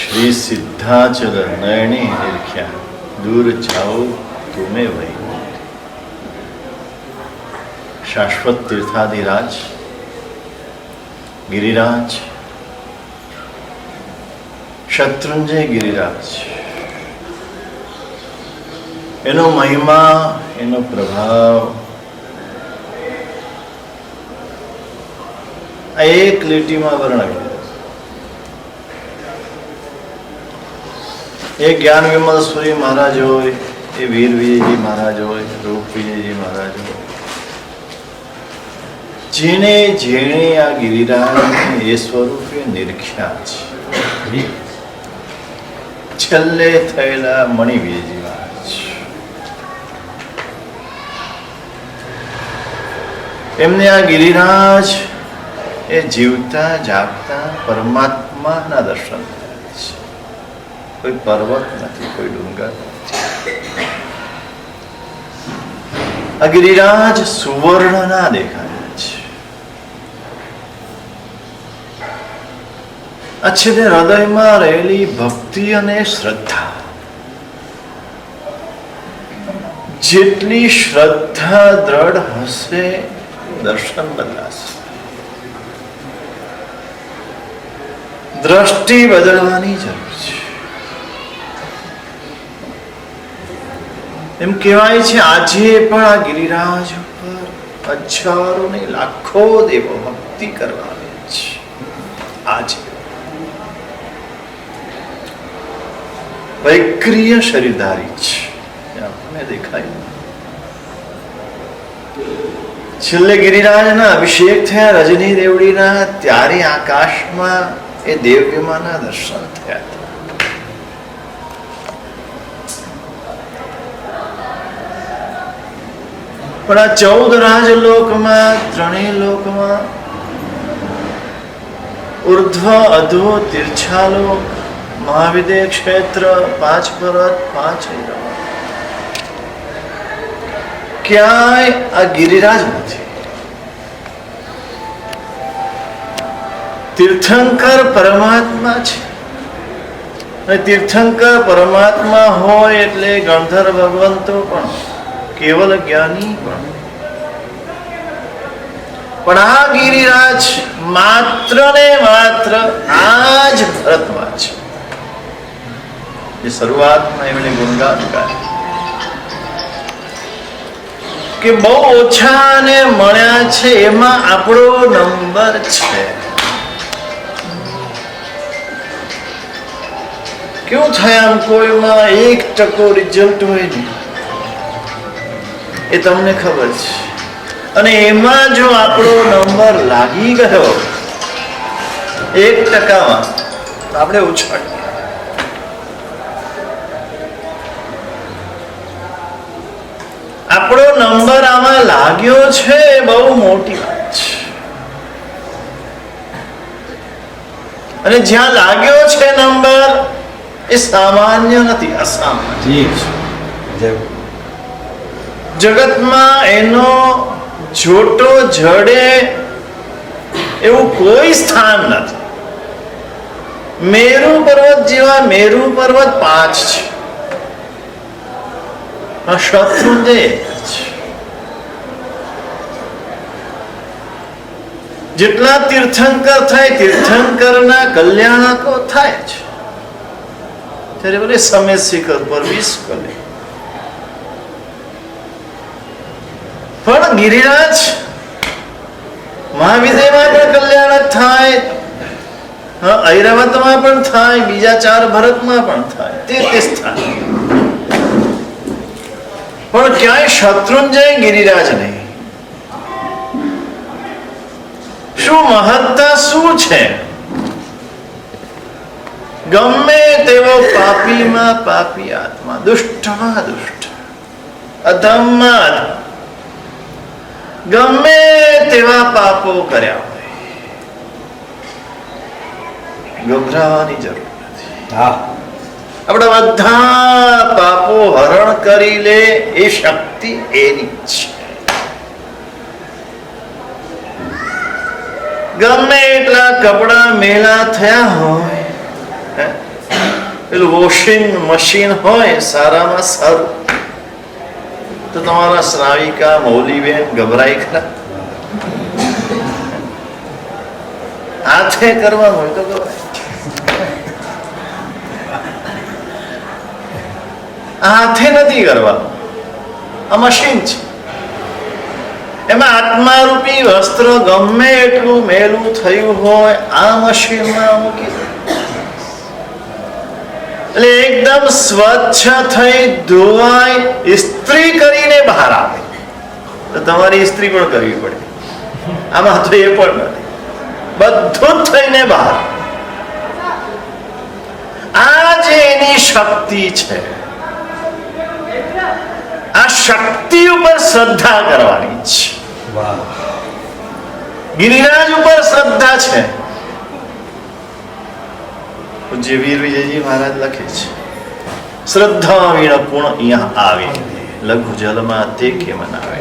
C: શ્રી સિદ્ધાચલ નયની નિરખ્યા, દૂર જાઓ તુમે વહી. શાશ્વત તીર્થાધિરાજ ગિરિરાજ, શત્રુંજય ગિરિરાજ, એનો મહિમા, એનો પ્રભાવ આ એક લીટીમાં વર્ણવી. એ જ્ઞાન વિમલ સુરી મહારાજ હોય, એ વીર વિજયજી મહારાજ હોય, રૂપ વિજયજી મહારાજ હોય, જેણે જેણે આ ગિરિરાજને એ સ્વરૂપે નિરખ્યા છે. છેલ્લે થયેલા મણિ વિજયજી મહારાજ, એમને આ ગિરિરાજ એ જીવતા જાગતા પરમાત્માના દર્શન થયા છે. કોઈ પર્વત નથી, કોઈ ડુંગર નથી. આ ગિરિરાજ સુવર્ણના દેખાયા છે. આ છે તે હૃદયમાં રહેલી ભક્તિ અને શ્રદ્ધા. જેટલી શ્રદ્ધા દ્રઢ હશે, દર્શન બદલાશે. દ્રષ્ટિ બદલવાની જરૂર છે. એમ કહેવાય છે આજે પણ આ ગિરિરાજ ઉપર હજારો ને લાખો દેવો ભક્તિ કરવા આવે છે. આજે વૈક્રિય શરીરધારી છે, આપણને દેખાય. છેલ્લે ગિરિરાજના અભિષેક થયા રજની દેવડીના, ત્યારે આકાશમાં એ દેવ્યમાના દર્શન થયા હતા. પણ આ 14 રાજલોકમાં, ત્રણેય લોકમાં, ઉર્ધ્વ અધો તીર્છાલોક, મહાવિદ્ય ક્ષેત્ર, 5 પર્વત, 5 ઐરાવત, ક્યાંય આ ગિરિરાજ નથી. તીર્થંકર પરમાત્મા છે, અને તીર્થંકર પરમાત્મા હોય એટલે ગણધર ભગવંતો પણ, કેવલ જ્ઞાની પણ આ ગિરિરાજ માત્ર ને માત્ર આ જ ભરતમાં છે. જે શરૂઆતમાં એમણે ગુણગાન ગાયા કે બહુ ઓછા ને મળ્યા છે, એમાં આપણો નંબર છે. કેવું થાય આમ કોઈમાં 1% રિઝલ્ટ હોય ને, એ તમને ખબર છે, અને એમાં જો આપણો નંબર લાગી ગયો 1%માં, તો આપણે ઉછાળીએ. આપણો નંબર આમાં લાગ્યો છે એ બહુ મોટી વાત છે. અને જ્યાં લાગ્યો છે નંબર, એ સામાન્ય નથી, અસામાન્ય છે. જગતમાં એનો જોટો જડે એવું કોઈ સ્થાન નથી. મેરુ પર્વત જેવા મેરુ પર્વત 5 છે, શત્રુંજય છે. જેટલા તીર્થંકર થાય, તીર્થંકરના કલ્યાણકો થાય છે. ત્યારે બોલે સમે શિખર પર 20 કલે. પણ ગિરિરાજ મહાવિદ્યમાં પણ કલ્યાણક થાય, ઐરાવતમાં પણ થાય, બીજા 4 ભરતમાં પણ થાય, તે સ્થાન. પણ ક્યાંય શત્રુંજય ગિરિરાજ નહીં. શું મહત્તા શું છે? ગમે તેવો પાપીમાં પાપી આત્મા, દુષ્ટમાં દુષ્ટ, અધમમાં અધમ, ગમે તેવા પાપો કર્યા હોય, ગભરાવાની જરૂર નથી. આપણા બધા પાપો હરણ કરી લે એ શક્તિ એની છે. ગમે એટલા કપડા મેલા થયા હોય, પેલું વોશિંગ મશીન હોય સારામાં સારું, તો તમારા શ્રાવિકા મૌલીબેન ગભરાય ખરા? હાથે કરવાનું હોય તો ગભરાય. હાથે નથી કરવાનું, આ મશીન છે. એમાં આત્મારૂપી વસ્ત્ર ગમે એટલું મેલું થયું હોય, આ મશીનમાં મૂકી દો એટલે એકદમ સ્વચ્છ થઈ ધોવાય, ઇસ્ત્રી કરીને બહાર આવે. તો તમારી ઇસ્ત્રી પણ કરવી પડે. આમાં તો એ પણ નથી, બધું થઈને બહાર. આ જે એની શક્તિ છે, આ શક્તિ ઉપર શ્રદ્ધા કરવાની છે. ગિરિરાજ ઉપર શ્રદ્ધા છે. પૂજ્ય વીર વિજયજી મહારાજ લખે છે, શ્રદ્ધા વિણ પૂર્ણ અહીંયા આવે, લઘુ જલમાં તે કેમ આવે.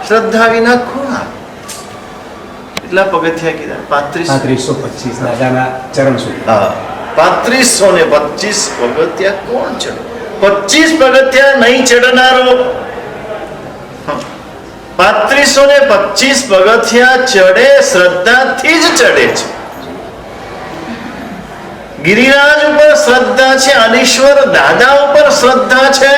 C: શ્રદ્ધા વિના કોણ આવે? કેટલા પગથિયા કીધા?
A: 3525 દાદાના ચરણ સુધી.
C: હા, 3525 પગથિયા કોણ ચડે? 25 પગથિયા નહીં ચડનારો 3525 પગથિયા ચડે, શ્રદ્ધાથી જ ચડે છે. ગિરિરાજ ઉપર શ્રદ્ધા છે, અનીશ્વર દાદા ઉપર શ્રદ્ધા છે,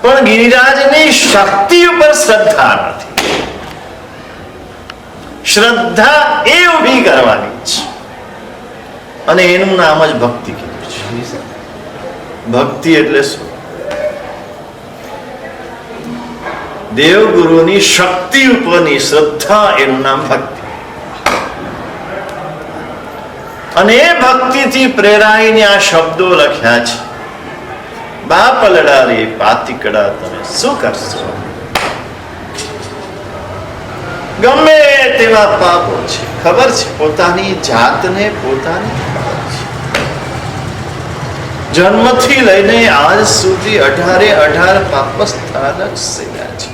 C: પણ ગિરિરાજની શક્તિ ઉપર શ્રદ્ધા નથી. શ્રદ્ધા એ ઊભી કરવાની છે, અને એનું નામ જ ભક્તિ કીધું છે. ભક્તિ એટલે શું? દેવગુરુની શક્તિ ઉપરની શ્રદ્ધા, એનું નામ ભક્તિ. અને એ ભક્તિથી પ્રેરાઈને આ શબ્દો લખ્યા છે. બાપ લડારી પાતિકડા તમે શું કરશો? ગમે તેવા પાપો છે, ખબર છે પોતાની જાતને પોતાની ખબર છે. જન્મથી લઈને આજ સુધી 18 પાપ સ્થાનક સેવ્યા છે.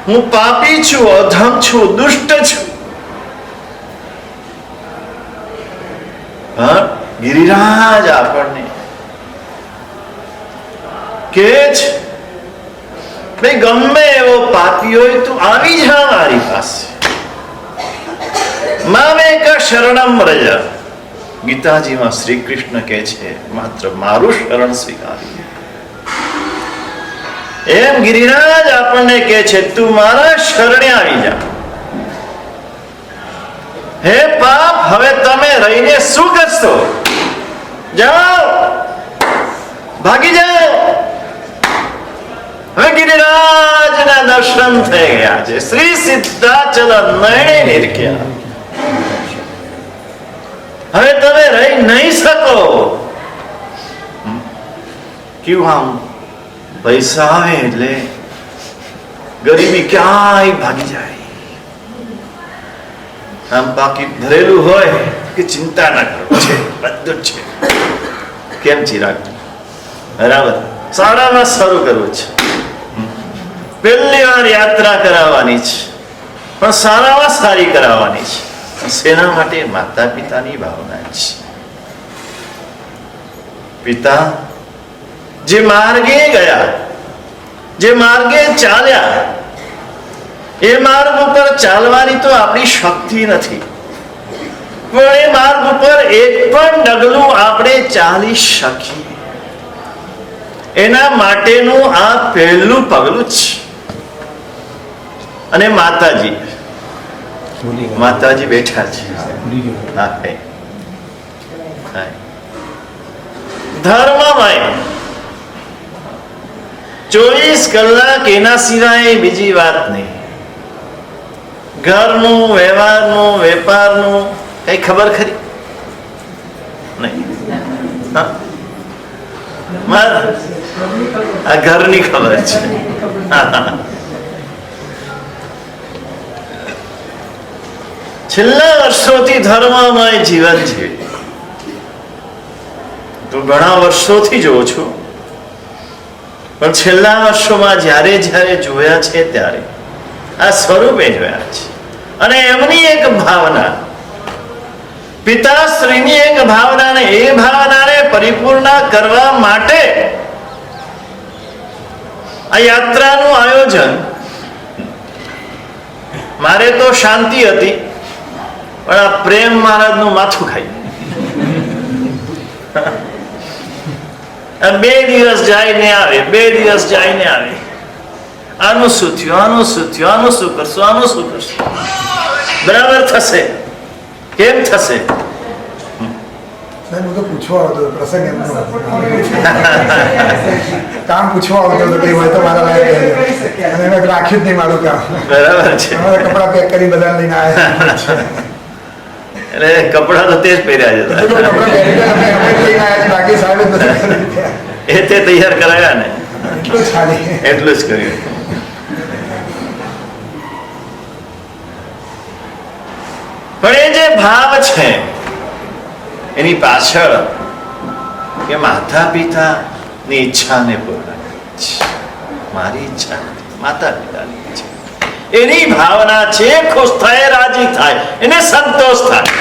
C: હું પાપી છું, અધમ છું, દુષ્ટ છું. ગિરિરાજ આપણને કે છે, ભાઈ ગમે એવો પાપી હોય તું આવી જા મારી પાસે. મામેક શરણમ વ્રજ. ગીતાજીમાં શ્રી કૃષ્ણ કહે છે માત્ર મારું શરણ સ્વીકારી. એમ ગિરિરાજ આપણને કહે છે તું મારા શરણે આવી જા. હે પાપ, હવે તમે રહીને શું કરશો? જાઓ, ભાગી જાઓ. હવે ગિરિરાજના દર્શન થઈ ગયા છે. શ્રી સિદ્ધાચલ નયને નિરખ્યા. હવે તમે રહી નહીં શકો. ક્યું? આમ પૈસા આવે એટલે ગરીબી ક્યાંય ભાગી જાય. આમ પાકીટ ભરેલું હોય કે ચિંતા ના કરો, છે બધું જ છે. કેમ ચિરાગ? બરાબર, સારામાં શરૂ કરવું છે. પહેલી વાર યાત્રા કરાવવાની છે, પણ સારામાં સારી કરાવવાની છે. શેના માટે? માતા પિતાની ભાવના છે. પિતા જે માર્ગે ગયા, જે માર્ગે ચાલ્યા, એ માર્ગ ઉપર ચાલવાની તો આપણી શક્તિ નથી, પણ એ માર્ગ ઉપર એક પણ ડગલું આપણે ચાલી શકીએ એના માટેનું આ પહેલું પગલું છે. અને માતાજી બેઠા છે. ધર્મમય 24 કલાક એના સિવાય બીજી વાત નહીં. ઘરનું, વ્યવહારનું, વેપારનું કઈ ખબર ખરી નહીં. આ ઘરની ખબર છે. છેલ્લા વર્ષોથી ધર્મમય જીવન છે. તો ઘણા વર્ષોથી જોઉં છું, પણ છેલ્લા વર્ષોમાં જ્યારે જ્યારે જોયા છે ત્યારે આ સ્વરૂપે જોયા છે. અને એમની એક ભાવના, પિતાશ્રીની એક ભાવના, ને એ ભાવનાને પરિપૂર્ણ કરવા માટે આ યાત્રાનું આયોજન. મારે તો શાંતિ હતી, પણ આ પ્રેમ મહારાજનું માથું ખાઈ. 2 દિવસ જાય ને આવે, 2 દિવસ જાય ને આવે. આનું શું થયું, આનું શું થયું, આનું શું કરશું, આનું શું કરશું. બરાબર થશે? કેમ થશે?
D: હું તો પૂછવા આવતો પ્રસંગ એમનો કામ પૂછવા આવતો હતો કઈ હોય તો મારા લાયક, અને મેં રાખ્યું જ નહીં મારું કામ.
C: બરાબર છે.
D: અમારા કપડા પેક કરી બધા લઈને આવ્યા.
C: એટલે કપડા તો તે જ પહેર્યા છે.
D: કપડા પહેરી અમે લઈને આવ્યા છે, બાકી સાહેબ જ નથી.
C: એ તે તૈયાર કરાયા ને,
D: એટલું જ ખાલી.
C: એટલું જ કર્યું. પણ એ જે ભાવ છે એની પાછળ કે માતા પિતાની ઈચ્છાને પૂર્ણ છે. મારી ઈચ્છા નથી, માતા પિતાની ઈચ્છા. એની ભાવના છે, ખુશ થાય, રાજી થાય, એને સંતોષ થાય.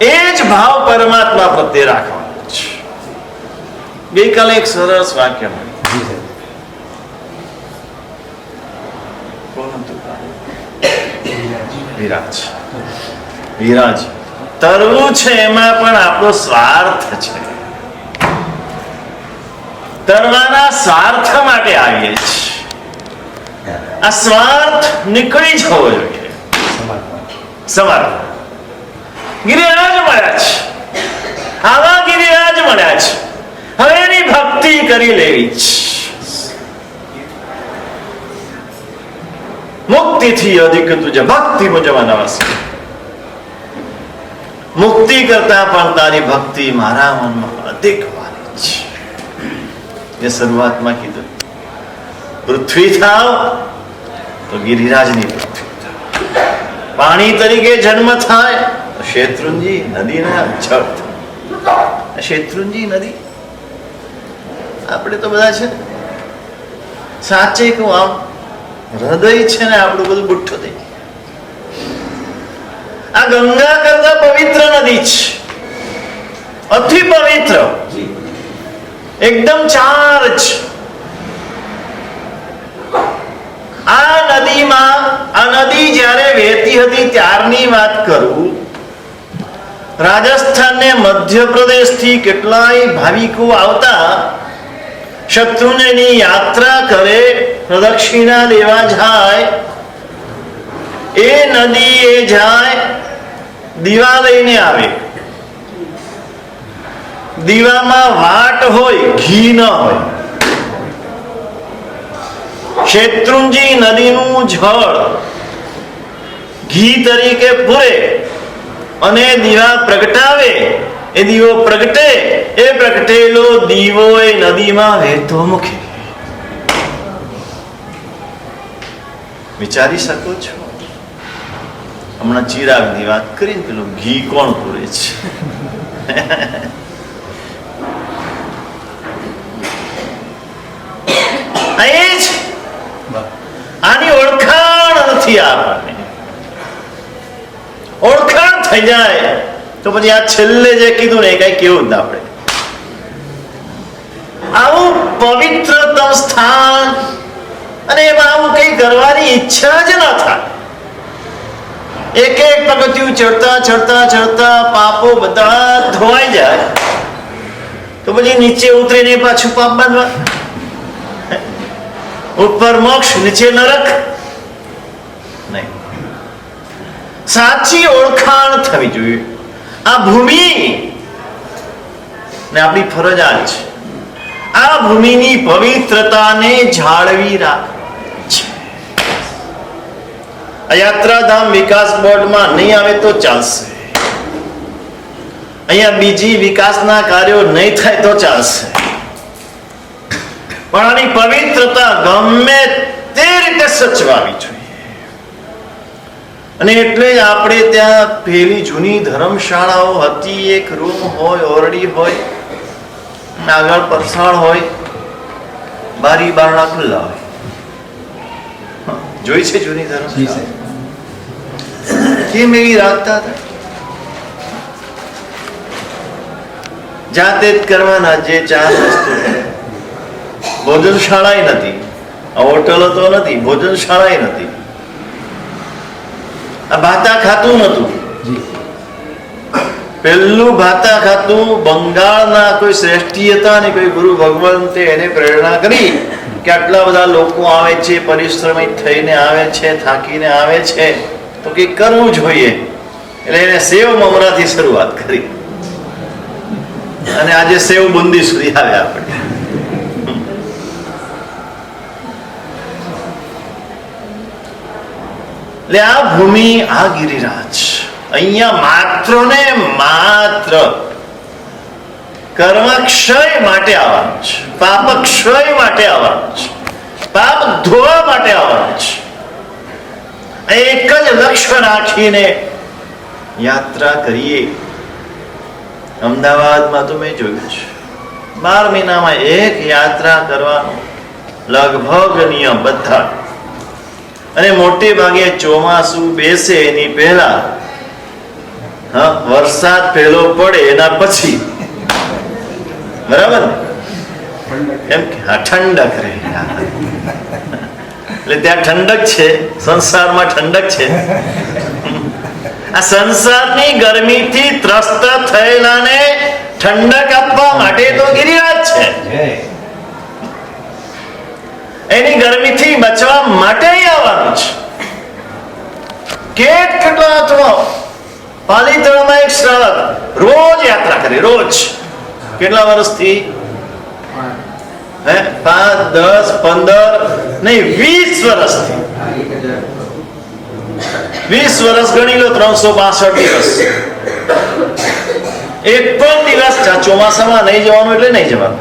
C: એ જ ભાવ પરમાત્મા પ્રત્યે રાખવાનો છે. ગઈકાલે એક સરસ વાક્ય મળ્યું. કોણ હતું? વિરાજ. તરવું છે એમાં પણ આપણો સ્વાર્થ છે. તરવાના સ્વાર્થ માટે આવીએ છીએ. આ સ્વાર્થ નીકળી જવો જોઈએ. સમર્પણ. ગિરિરાજ મળ્યા છે, આવા ગિરિરાજ મળ્યા છે. હવે એની ભક્તિ કરી લેવી છે. મુક્તિથી અધિક તુજ ભક્તિ મુજબ નવસ. મુક્તિ કરતા પણ તારી ભક્તિ મારા મનમાં અધિક વાલી છે. એ શરૂઆતમાં કીધું, પૃથ્વી થાવ તો ગિરિરાજની પૃથ્વી થાવ. પાણી તરીકે જન્મ થાય તો શેત્રુંજી નદીના જળ થાય. શેત્રુંજી નદી આપણે તો બધા છે સાચે કહું, આમ હૃદય છે ને આપણું બધું બુઠ્ઠું થઈ ગયું. આ ગંગા કરતા પવિત્ર નદી છે, અતિ પવિત્ર, એકદમ ચાર્જ. આ નદીમાં, આ નદી જ્યારે વહેતી હતી ત્યારની વાત કરું, રાજસ્થાન ને મધ્યપ્રદેશ થી કેટલાય ભાવિકો આવતા, શત્રુંજયની યાત્રા કરે, પ્રદક્ષિણા દેવા જાય. એ નદી એ જાય, દીવા લઈને આવે. દીવામાં વાટ હોય, ઘી ન હોય. શેત્રુંજી નદીનું જળ ઘી તરીકે પૂરે અને દીવા પ્રગટાવે. એ દીવો પ્રગટે, એ પ્રગટેલો દીવો એ નદીમાં વહેતો મૂકે. વિચારી શકો છો? હમણાં ચિરાગની વાત કરીને પેલું ઘી કોણ પૂરે છે? આની ઓળખાણ નથી આપણને. ઓળખાણ થઈ જાય તો પછી આ છેલ્લે જે કીધું ને એ કઈ કેવું જ આપણે. આવું પવિત્રતમ સ્થાન અને એમાં આવું કઈ કરવાની ઈચ્છા જ ન થાય. એક એક પગથિયું ચડતા ચડતા ચડતા પાપો બધા ધોવાઈ જાય તો પછી નીચે ઉતરીને પાછું પાપ બાંધવા. ઉપર મોક્ષ, નીચે નરક નહીં. સાચી ઓળખાણ થવી જોઈએ. આ ભૂમિ ને આપણી ફરજ આ છે, આ ભૂમિની પવિત્રતાને જાળવી રાખવી છે. આ યાત્રાધામ વિકાસ બોર્ડમાં નહીં આવે તો ચાલશે, અહીંયા બીજી વિકાસના કાર્યો નહીં થાય તો ચાલશે, પણ આની પવિત્રતા ગમે તે રીતે સચવાવી જોઈએ. અને એટલે જ આપણે ત્યાં પેલી જૂની ધર્મશાળાઓ હતી, એક રૂમ હોય, ઓરડી હોય, આગળ પરસાળ હોય, બારી બારણા ખુલ્લા હોય. જોઈ છે જૂની ધર્મશાળા? કેમ એવી રાખતા હતા? જાતે જ કરવાના જે ચાર વસ્તુ. ભોજનશાળા નથી, હોટલો તો નથી, ભોજનશાળા નથી, આ ભાતા ખાતું નતું. પહેલું ભાતા ખાતું બંગાળના કોઈ શ્રેષ્ઠી હતા ને કોઈ ગુરુ ભગવંતે એને પ્રેરણા કરી કે આટલા બધા લોકો આવે છે, પરિશ્રમિત થઈને આવે છે, થાકીને આવે છે, તો કંઈક કરવું જોઈએ. એટલે એને સેવ મમરાથી શરૂઆત કરી અને આજે સેવ બુંદી સુધી આવે આપણે. એટલે આ ભૂમિ, આ ગિરિરાજ, અહીંયા માત્ર ને માત્ર કર્મક્ષય માટે આવવાનું છે, પાપક્ષય માટે આવવાનું છે, પાપ ધોવા માટે આવવાનું છે. એક જ લક્ષ્ય રાખીને યાત્રા કરીએ. અમદાવાદમાં તો મેં જોયું છે 12 મહિનામાં એક યાત્રા કરવાનો લગભગ નિયમ બધા. અને મોટે ભાગે ચોમાસું બેસે એની પહેલા, વરસાદ પહેલો પડે એના પછી, બરાબર ને? એમ કે હા ઠંડક રહે. એટલે ત્યાં ઠંડક છે, સંસારમાં ઠંડક છે. આ સંસારની ગરમીથી ત્રસ્ત થયેલાને ઠંડક આપવા માટે તો ગિરિરાજ છે. એની ગરમીથી બચવા માટે આવવાનું છે. કેટલા આત્માઓ પાલીતાણામાં એક શ્રાવક રોજ યાત્રા કરે, રોજ. કેટલા વર્ષથી? 5, 10, 15 નહીં, 20 વર્ષથી. 20 વર્ષ ગણી લો, 365 દિવસ. એક પણ દિવસ ચોમાસામાં નહીં જવાનું એટલે નહીં જવાનું,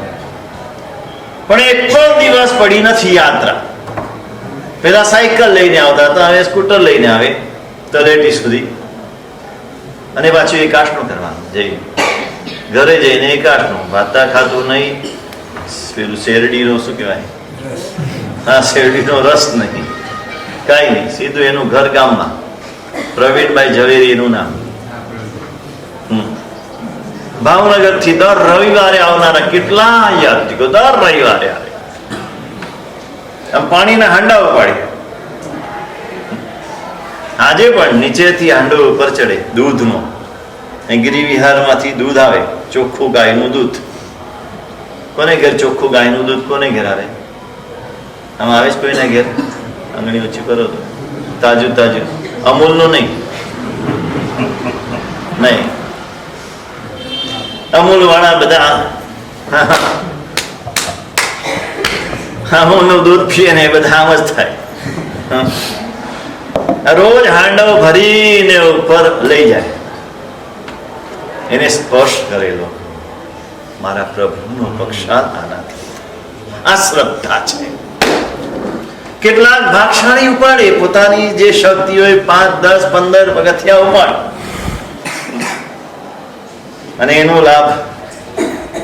C: પણ એક પણ દિવસ પડી નથી યાત્રા. પેલા સાયકલ લઈને આવતા હતા, હવે સ્કૂટર લઈને આવે તળેટી સુધી, અને પાછું એકાશનું કરવાનું. જઈ ઘરે જઈને એકાશનું, ભાતા ખાતું નહીં, પેલું શેરડીનો શું કહેવાય, હા શેરડીનો રસ નહીં, કાંઈ નહીં, સીધું એનું ઘર ગામમાં. પ્રવીણભાઈ ઝવેરી એનું નામ. ભાવનગર થી દર રવિવારે આવનારા કેટલા યાત્રિકો દર રવિવારે આવે. આમ પાણીના હાંડા ઉપાડે. આજે પણ નીચેથી હાંડો ઉપર ચડે દૂધનો. ગિરિવિહારમાંથી દૂધ આવે, ચોખ્ખું ગાયનું દૂધ. કોને ઘેર ચોખ્ખું ગાયનું દૂધ કોને ઘેર આવે? આમ આવે જ કોઈને ઘેર? આંગળી ઓછી કરો તો તાજું તાજું, અમૂલનું નહીં, નહીં અમૂલ વાળા બધા અમૂલનું દૂધ પીએ ને એ બધા આમ જ થાય. રોજ હાંડો ભરીને ઉપર લઈ જાય, એને સ્પર્શ કરેલો મારા પ્રભુનો પક્ષાલ આનાથી. આ શ્રદ્ધા છે. કેટલાક ભાગશાળી ઉપાડે, પોતાની જે શક્તિ હોય 5, 10, 15 પગથિયા ઉપાડે, અને એનો લાભ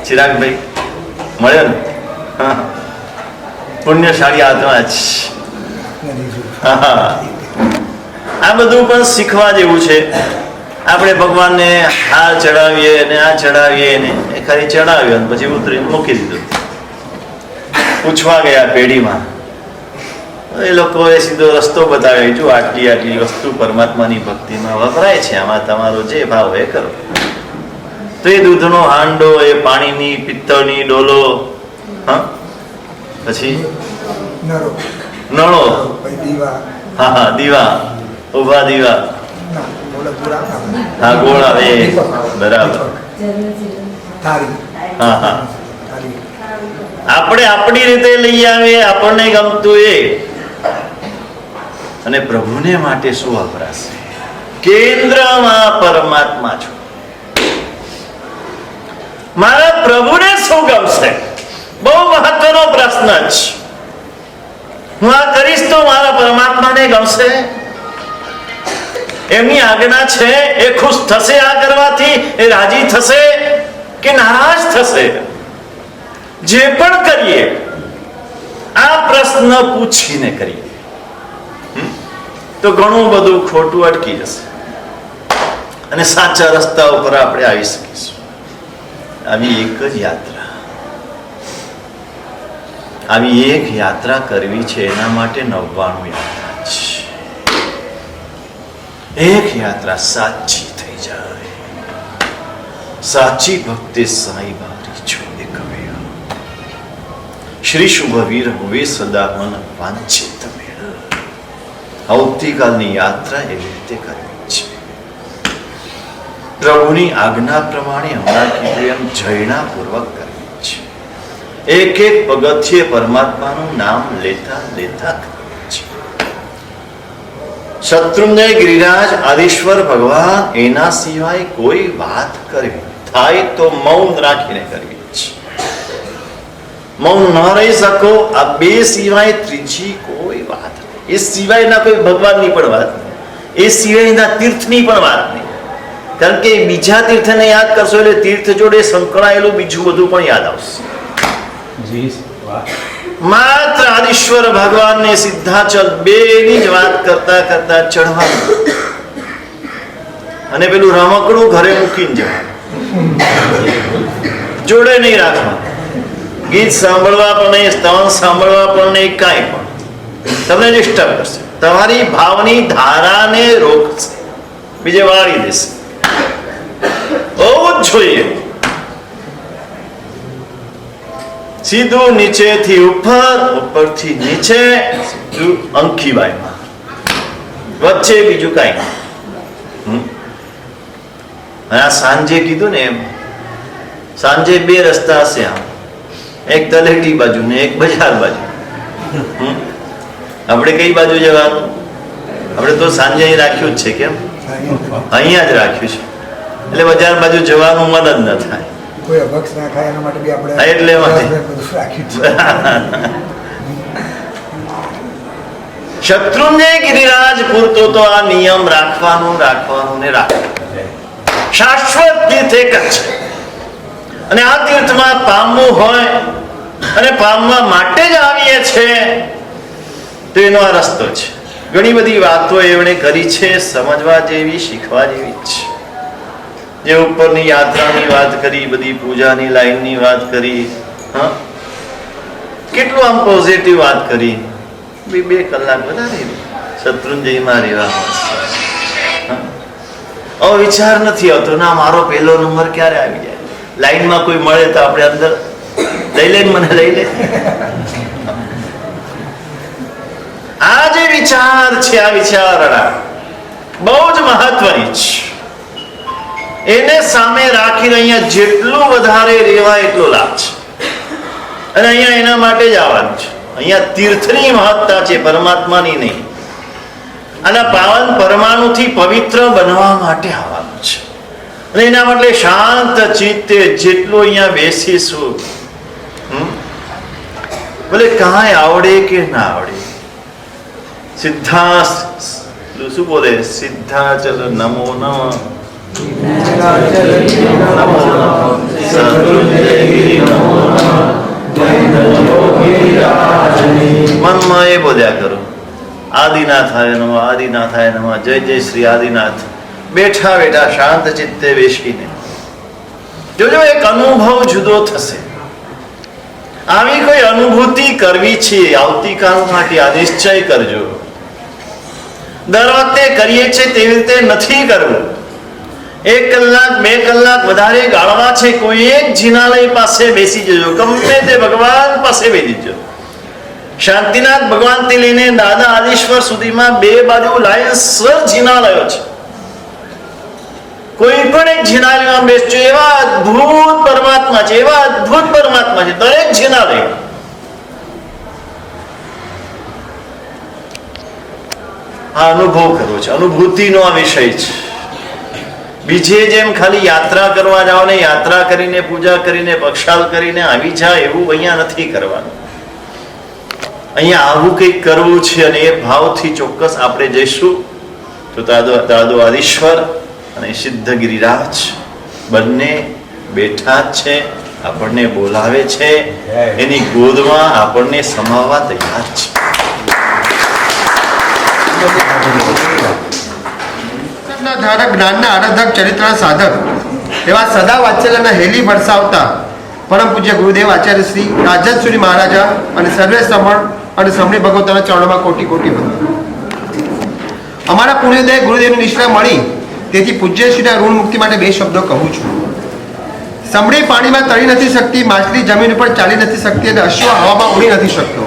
C: ચિરાગભાઈ મળ્યો ને. પુણ્યશાળી આત્મા જ. આ બધું પણ શીખવા જેવું છે. આપણે ભગવાનને આ ચડાવીએ ને આ ચડાવીએ ને એ ખાલી ચડાવ્યો અને પછી ઉતરીને મૂકી દીધું. પૂછવા ગયા પેઢીમાં, એ લોકોએ સીધો રસ્તો બતાવ્યો, જો આટલી આટલી વસ્તુ પરમાત્માની ભક્તિમાં વપરાય છે, આમાં તમારો જે ભાવ એ કરો. તો એ દૂધનો હાંડો, એ પાણીની પિત્તળની ડોલો, પછી નળો, હા હા દીવા, ઉભા દીવા, હા ગોળ આવે, બરાબર, હા હા. આપણે આપણી રીતે લઈ આવીએ, આપણને ગમતું એ. અને પ્રભુને માટે શું વપરાશે? કેન્દ્રમાં પરમાત્મા છો. મારા પ્રભુને શું ગમશે? બહુ મહત્વનો પ્રશ્ન છે. હું આ કરીશ તો મારા પરમાત્માને ગમશે? એમની આજ્ઞા છે, એ ખુશ થશે આ કરવાથી? એ રાજી થશે કે નારાજ થશે? જે પણ કરીએ આ પ્રશ્ન પૂછીને કરીએ તો ઘણું બધું ખોટું અટકી જશે અને સાચા રસ્તા ઉપર આપણે આવી શકીશું. આવી એક જ યાત્રા, આવી એક યાત્રા કરવી છે. એના માટે 99 યાત્રા છે. એક યાત્રા સાચી થઈ જાય. સાચી ભક્તિ સાઈ બારી છો એક વેળ, શ્રી શુભવીર હવે સદા મન વાંછિત મેળ. આવતીકાલની યાત્રા એવી રીતે કરવી છે. પ્રભુની આજ્ઞા પ્રમાણે હમણાં કીધું એમ જયણાપૂર્વક કરવી છે. એક એક પગથિયે પરમાત્માનું નામ લેતા લેતા કરવી છે. શત્રુંજય ગિરિરાજ આદિશ્વર ભગવાન, એના સિવાય કોઈ વાત કરવી થાય તો મૌન રાખીને કરવી છે. મૌન ન રહી શકો, આ બે સિવાય ત્રીજી કોઈ વાત નહીં. એ સિવાયના કોઈ ભગવાનની પણ વાત નહીં, એ સિવાયના તીર્થની પણ વાત નહીં. કારણ કે બીજા તીર્થને યાદ કરશો એટલે તીર્થ જોડે સંકળાયેલું બીજું બધું પણ યાદ આવશે. માત્ર આદિશ્વર ભગવાનને સિદ્ધાચલ બેની જ વાત કરતા કરતા ચડવાનું, અને પેલું રમકડું ઘરે મૂકીને જવાનું, જોડે નહીં રાખવાનું. ગીત સાંભળવા પણ નહીં, સ્તવન સાંભળવા પણ નહીં, કાંઈ પણ તમને ડિસ્ટર્બ કરશે, તમારી ભાવની ધારાને રોકશે, બીજે વાળી દેશે. હોવું જ જોઈએ. સીધું નીચેથી ઉપર, ઉપરથી નીચે, સીધું અંકીબાઈમાં, વચ્ચે બીજું કાંઈ નહીં. આ સાંજે કીધું ને એમ, સાંજે બે રસ્તા હશે, આમ એક તલેટી બાજુ ને એક બજાર બાજુ. આપણે કઈ બાજુ જવાનું? આપણે તો સાંજે અહીં રાખ્યું જ છે. કેમ? અહીંયા જ રાખ્યું છે. એટલે બજાર બાજુ જવાનું મન જ ન થાય.
D: કોઈ અભક્ષ ના ખાય એના માટે બી આપણે
C: હા, એટલે માટે.
D: બધું રાખ્યું છે.
C: શત્રુંજય ગિરિરાજ પૂરતો તો આ નિયમ રાખવાનું ને રાખવાનું. શાશ્વત તીર્થ એક જ છે અને આ તીર્થમાં પામવું હોય અને પામવા માટે જ આવીએ છે તો એનો આ રસ્તો છે. ઘણી બધી વાતો એમણે કરી છે, સમજવા જેવી, શીખવા જેવી જ છે. જે ઉપરની યાત્રાની વાત કરી, બધી પૂજાની લાઈનની વાત કરી, હા, કેટલું આમ પોઝિટિવ વાત કરી. 2 કલાક વધારે શત્રુંજયમાં રહેવા હવે વિચાર નથી આવતો ના મારો પહેલો નંબર ક્યારે આવી જાય. લાઈનમાં કોઈ મળે તો આપણે અંદર લઈ લે, મને લઈ લે. આ જે વિચાર છે, આ વિચારણા બહુ જ મહત્વની છે. એને સામે રાખીને અહીંયા જેટલું વધારે રહેવાય એટલો લાભ છે અને અહીંયા એના માટે જ આવવાનું છે. અહીંયા તીર્થની મહત્તા છે, પરમાત્માની નહીં. અને પાવન પરમાણુથી પવિત્ર બનવા માટે આવવાનું છે અને એના માટે શાંત ચિત્તે જેટલું અહીંયા બેસીશું, ભલે કાંઈ આવડે કે ના આવડે, સીધા શું બોલે, સીધા ચલ નમો નમઃ, મનમાં એ બોલ્યા કરો, આદિનાથાય નમઃ, આદિનાથાય નમઃ, જય જય શ્રી આદિનાથ. બેઠા બેઠા શાંત ચિત્તે બેસીને જોજો એક અનુભવ જુદો થશે. આવી કોઈ અનુભૂતિ કરવી છે આવતીકાલ માટે, આ નિશ્ચય કરજો. દર વખતે કરીએ છીએ તેવી રીતે નથી કરવું. 1 કલાક 2 કલાક વધારે ગાળવા છે, કોઈ એક જિનાલય પાસે બેસી જજો, ગમે તે ભગવાન પાસે બેસી જજો. શાંતિનાથ ભગવાન થી લઈને દાદા આદિશ્વર સુધીમાં 2 બાજુ લાઈનસર જિનાલયો છે. કોઈ પણ એક જિનાલયમાં બેસજો, એવા અદ્ભુત પરમાત્મા છે, એવા અદ્ભુત પરમાત્મા છે દરેક જિનાલય. આ અનુભવ કરવો છે, અનુભૂતિનો આ વિષય છે. બીજે જેમ ખાલી યાત્રા કરવા જાઓ ને યાત્રા કરીને પૂજા કરીને પક્ષાલ કરીને આવી જાય એવું અહીંયા નથી કરવાનું. અહીંયા આવું કંઈક કરવું છે અને એ ભાવથી ચોક્કસ આપણે જઈશું તો દાદો આદિશ્વર અને સિદ્ધ ગિરિરાજ બંને બેઠા જ છે, આપણને બોલાવે છે, એની ગોદમાં આપણને સમાવવા તૈયાર છે.
E: ધારક જ્ઞાનના આરાધક ચરિત્રના સાધક એવા સદા વાત્સલ્યના હેલી વરસાવતા પરમ પૂજ્ય ગુરુદેવ આચાર્ય શ્રી રાજનસુરી મહારાજા અને સર્વે શ્રમણ અને સમણી ભગવતોના ચરણોમાં કોટી કોટી વંદન. અમારા પુણ્યોદય ગુરુદેવની નિષ્ઠા મળી તેથી પૂજ્યશ્રીના ઋણ મુક્તિ માટે 2 શબ્દો કહું છું. સમણી પાણીમાં તરી નથી શકતી, માછલી જમીન ઉપર ચાલી નથી શકતી અને અશ્વ હવામાં ઉડી નથી શકતો.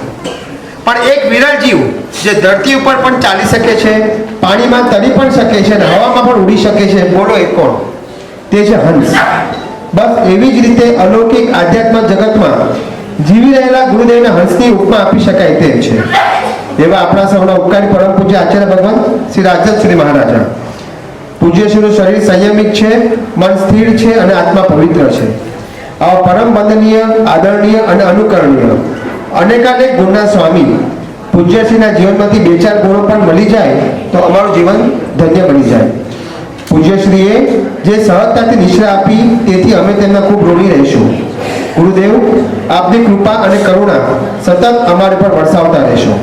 E: પણ એક વિરલ જીવ જે ધરતી ઉપર પણ ચાલી શકે છે, પાણીમાં તરી પણ શકે છે અને હવામાં પણ ઉડી શકે છે, બોલો એ કોણ? તે છે હંસ. બસ એવી જ રીતે અલૌકિક આધ્યાત્મ જગતમાં જીવી રહેલા ગુરુદેવના હંસની ઉપમા આપી શકાય તેમ છે. એવા આપણા સૌના ઉપકારી પરમ પૂજ્ય આચાર્ય ભગવાન શ્રી રાજનશ્રી મહારાજા. પૂજ્યશ્રીનું શરીર સંયમિત છે, મન સ્થિર છે અને આત્મા પવિત્ર છે. આવા પરમ વંદનીય, આદરણીય અને અનુકરણીય અનેકાનેક ગુણના સ્વામી પૂજ્યશ્રીના જીવનમાંથી 2-4 ગુણો પણ મળી જાય તો અમારું જીવન ધન્ય બની જાય. પૂજ્યશ્રીએ જે સહજતાથી નિશ્રા આપી તેથી અમે તેમના ખૂબ ઋણી રહીશું. ગુરુદેવ, આપની કૃપા અને કરુણા સતત અમારી પર વરસાવતા રહેશો.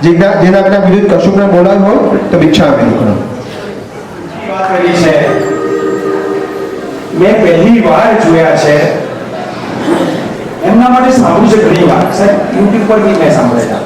E: જેના જ્ઞાન વિરુદ્ધ કશુંક ન બોલાયું હોય તો ભિક્ષા આપી કરો.
A: વાત કરી છે, મેં પહેલી વાર જોયા છે, એમના માટે સાંભળ્યું છે ઘણી વાર, સાહેબ યુટ્યુબ પર બી મેં સાંભળેલા.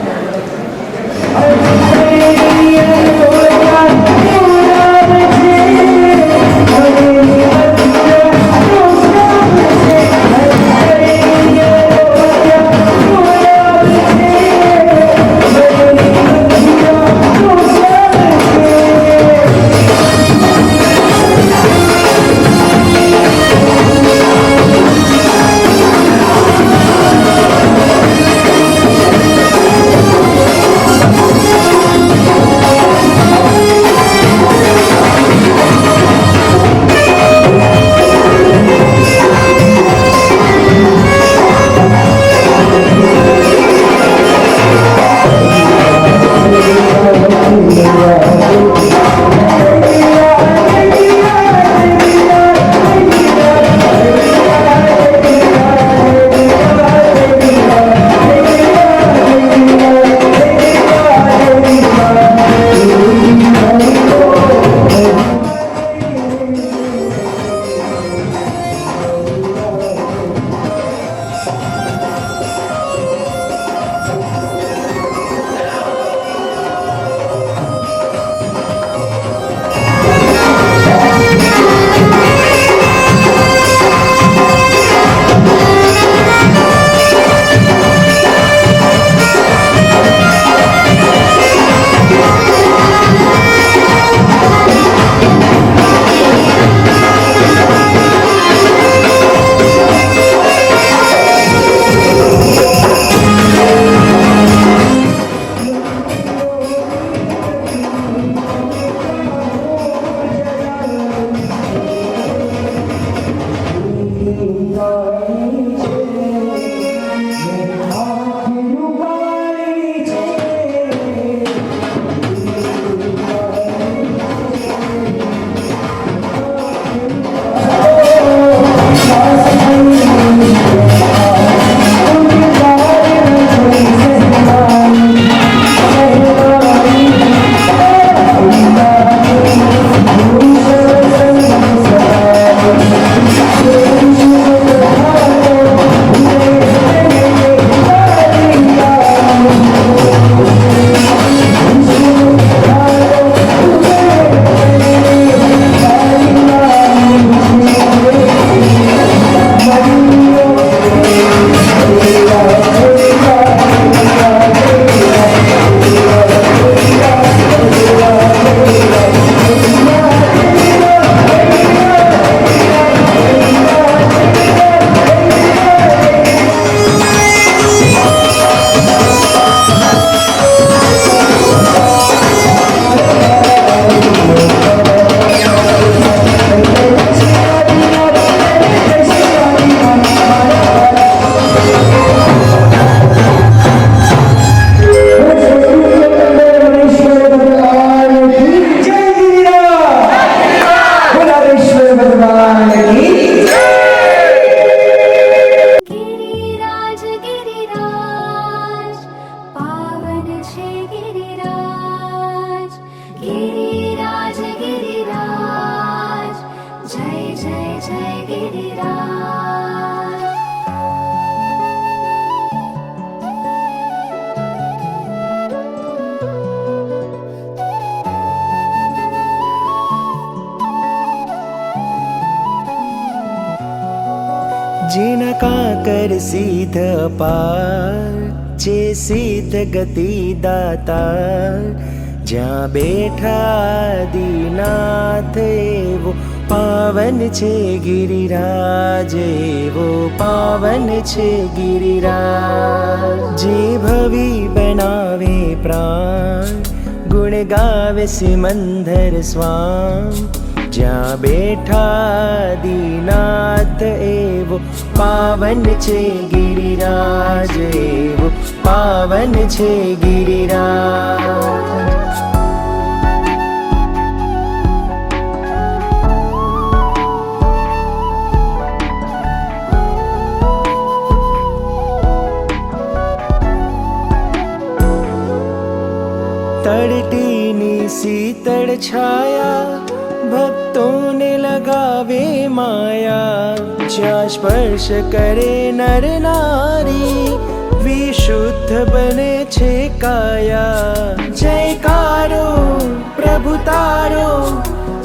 F: કાકર સિદ્ધ અપાર છે સિદ્ધ ગતિ દાતા જ્યાં બેઠા દીનાથ એવો પાવન છે ગિરિરાજ એવો પાવન છે ગિરિરાજ જે ભવી બનાવે પ્રાણ ગુણ ગાવે સિમંદર સ્વામ જ્યાં બેઠા દીનાથ એવો પાવન છે ગિરિરાજ એવો પાવન છે ગિરિરાજ તળટીની શીતળ છાયા ભક્તોને લગાવે માયા જ્યાં સ્પર્શ કરે નર નારી વિશુદ્ધ બને છે કાયા જયકારો પ્રભુ તારો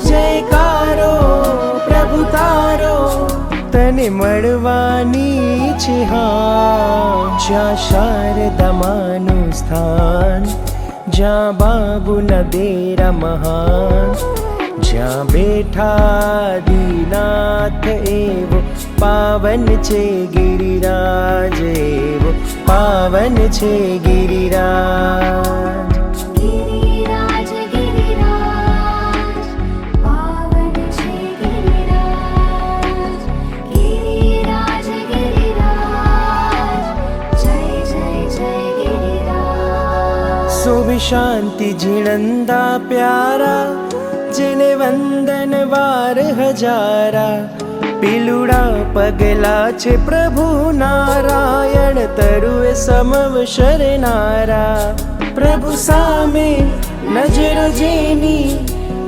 F: જયકારો પ્રભુ તારો તને મળવાની છે હા જ્યાં શારદામાનું સ્થાન જ્યાં બાબુ નદેરા મહાન જ્યાં બેઠા દીનાથ એવો પાવન છે ગિરિરાજ એવો પાવન છે ગિરિરાજ
G: ગિરિરાજ ગિરિરાજ પાવન છે ગિરિરાજ ગિરિરાજ ગિરિરાજ જય જય જય ગિરિરાજ
F: શુભ શાંતિ જીણંદા પ્યારા જેને વંદન વાર હજારા પીલુડા પગલા છે પ્રભુ નારાયણ તરુએ સમવ શરનારા પ્રભુ સામે નજરો જેની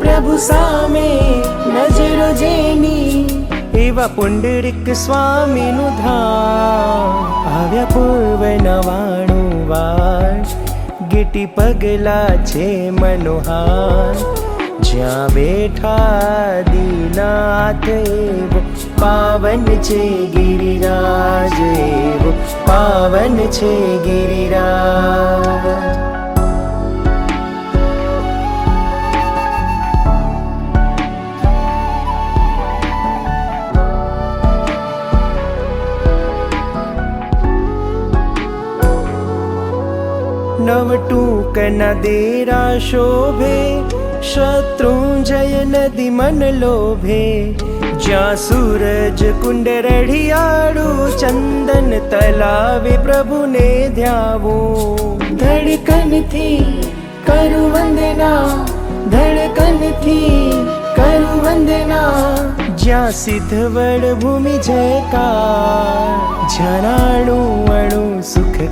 F: પ્રભુ સામે નજરો જેની એવા પુંડરીક સ્વામીનું ધામ આવ્યા પૂર્વ 99 વાર ગીટી પગલા છે મનોહાર જ્યાં બેઠા દીનાથ એવો પાવન છે ગિરિરાજ એવો પાવન છે ગિરિરાજ નવટૂક નદેરા શોભે શત્રુંજય નદી મન લોભે જ્યાં સૂરજ કુંડ રઢિયાળું ચંદન તલાવે પ્રભુને ધ્યાવું ધડકનથી કરું વંદના ધડકનથી કરું વંદના જ્યાં સિદ્ધવડ ભૂમિ જયકાર જ્યાં અણુ અણુ સુખ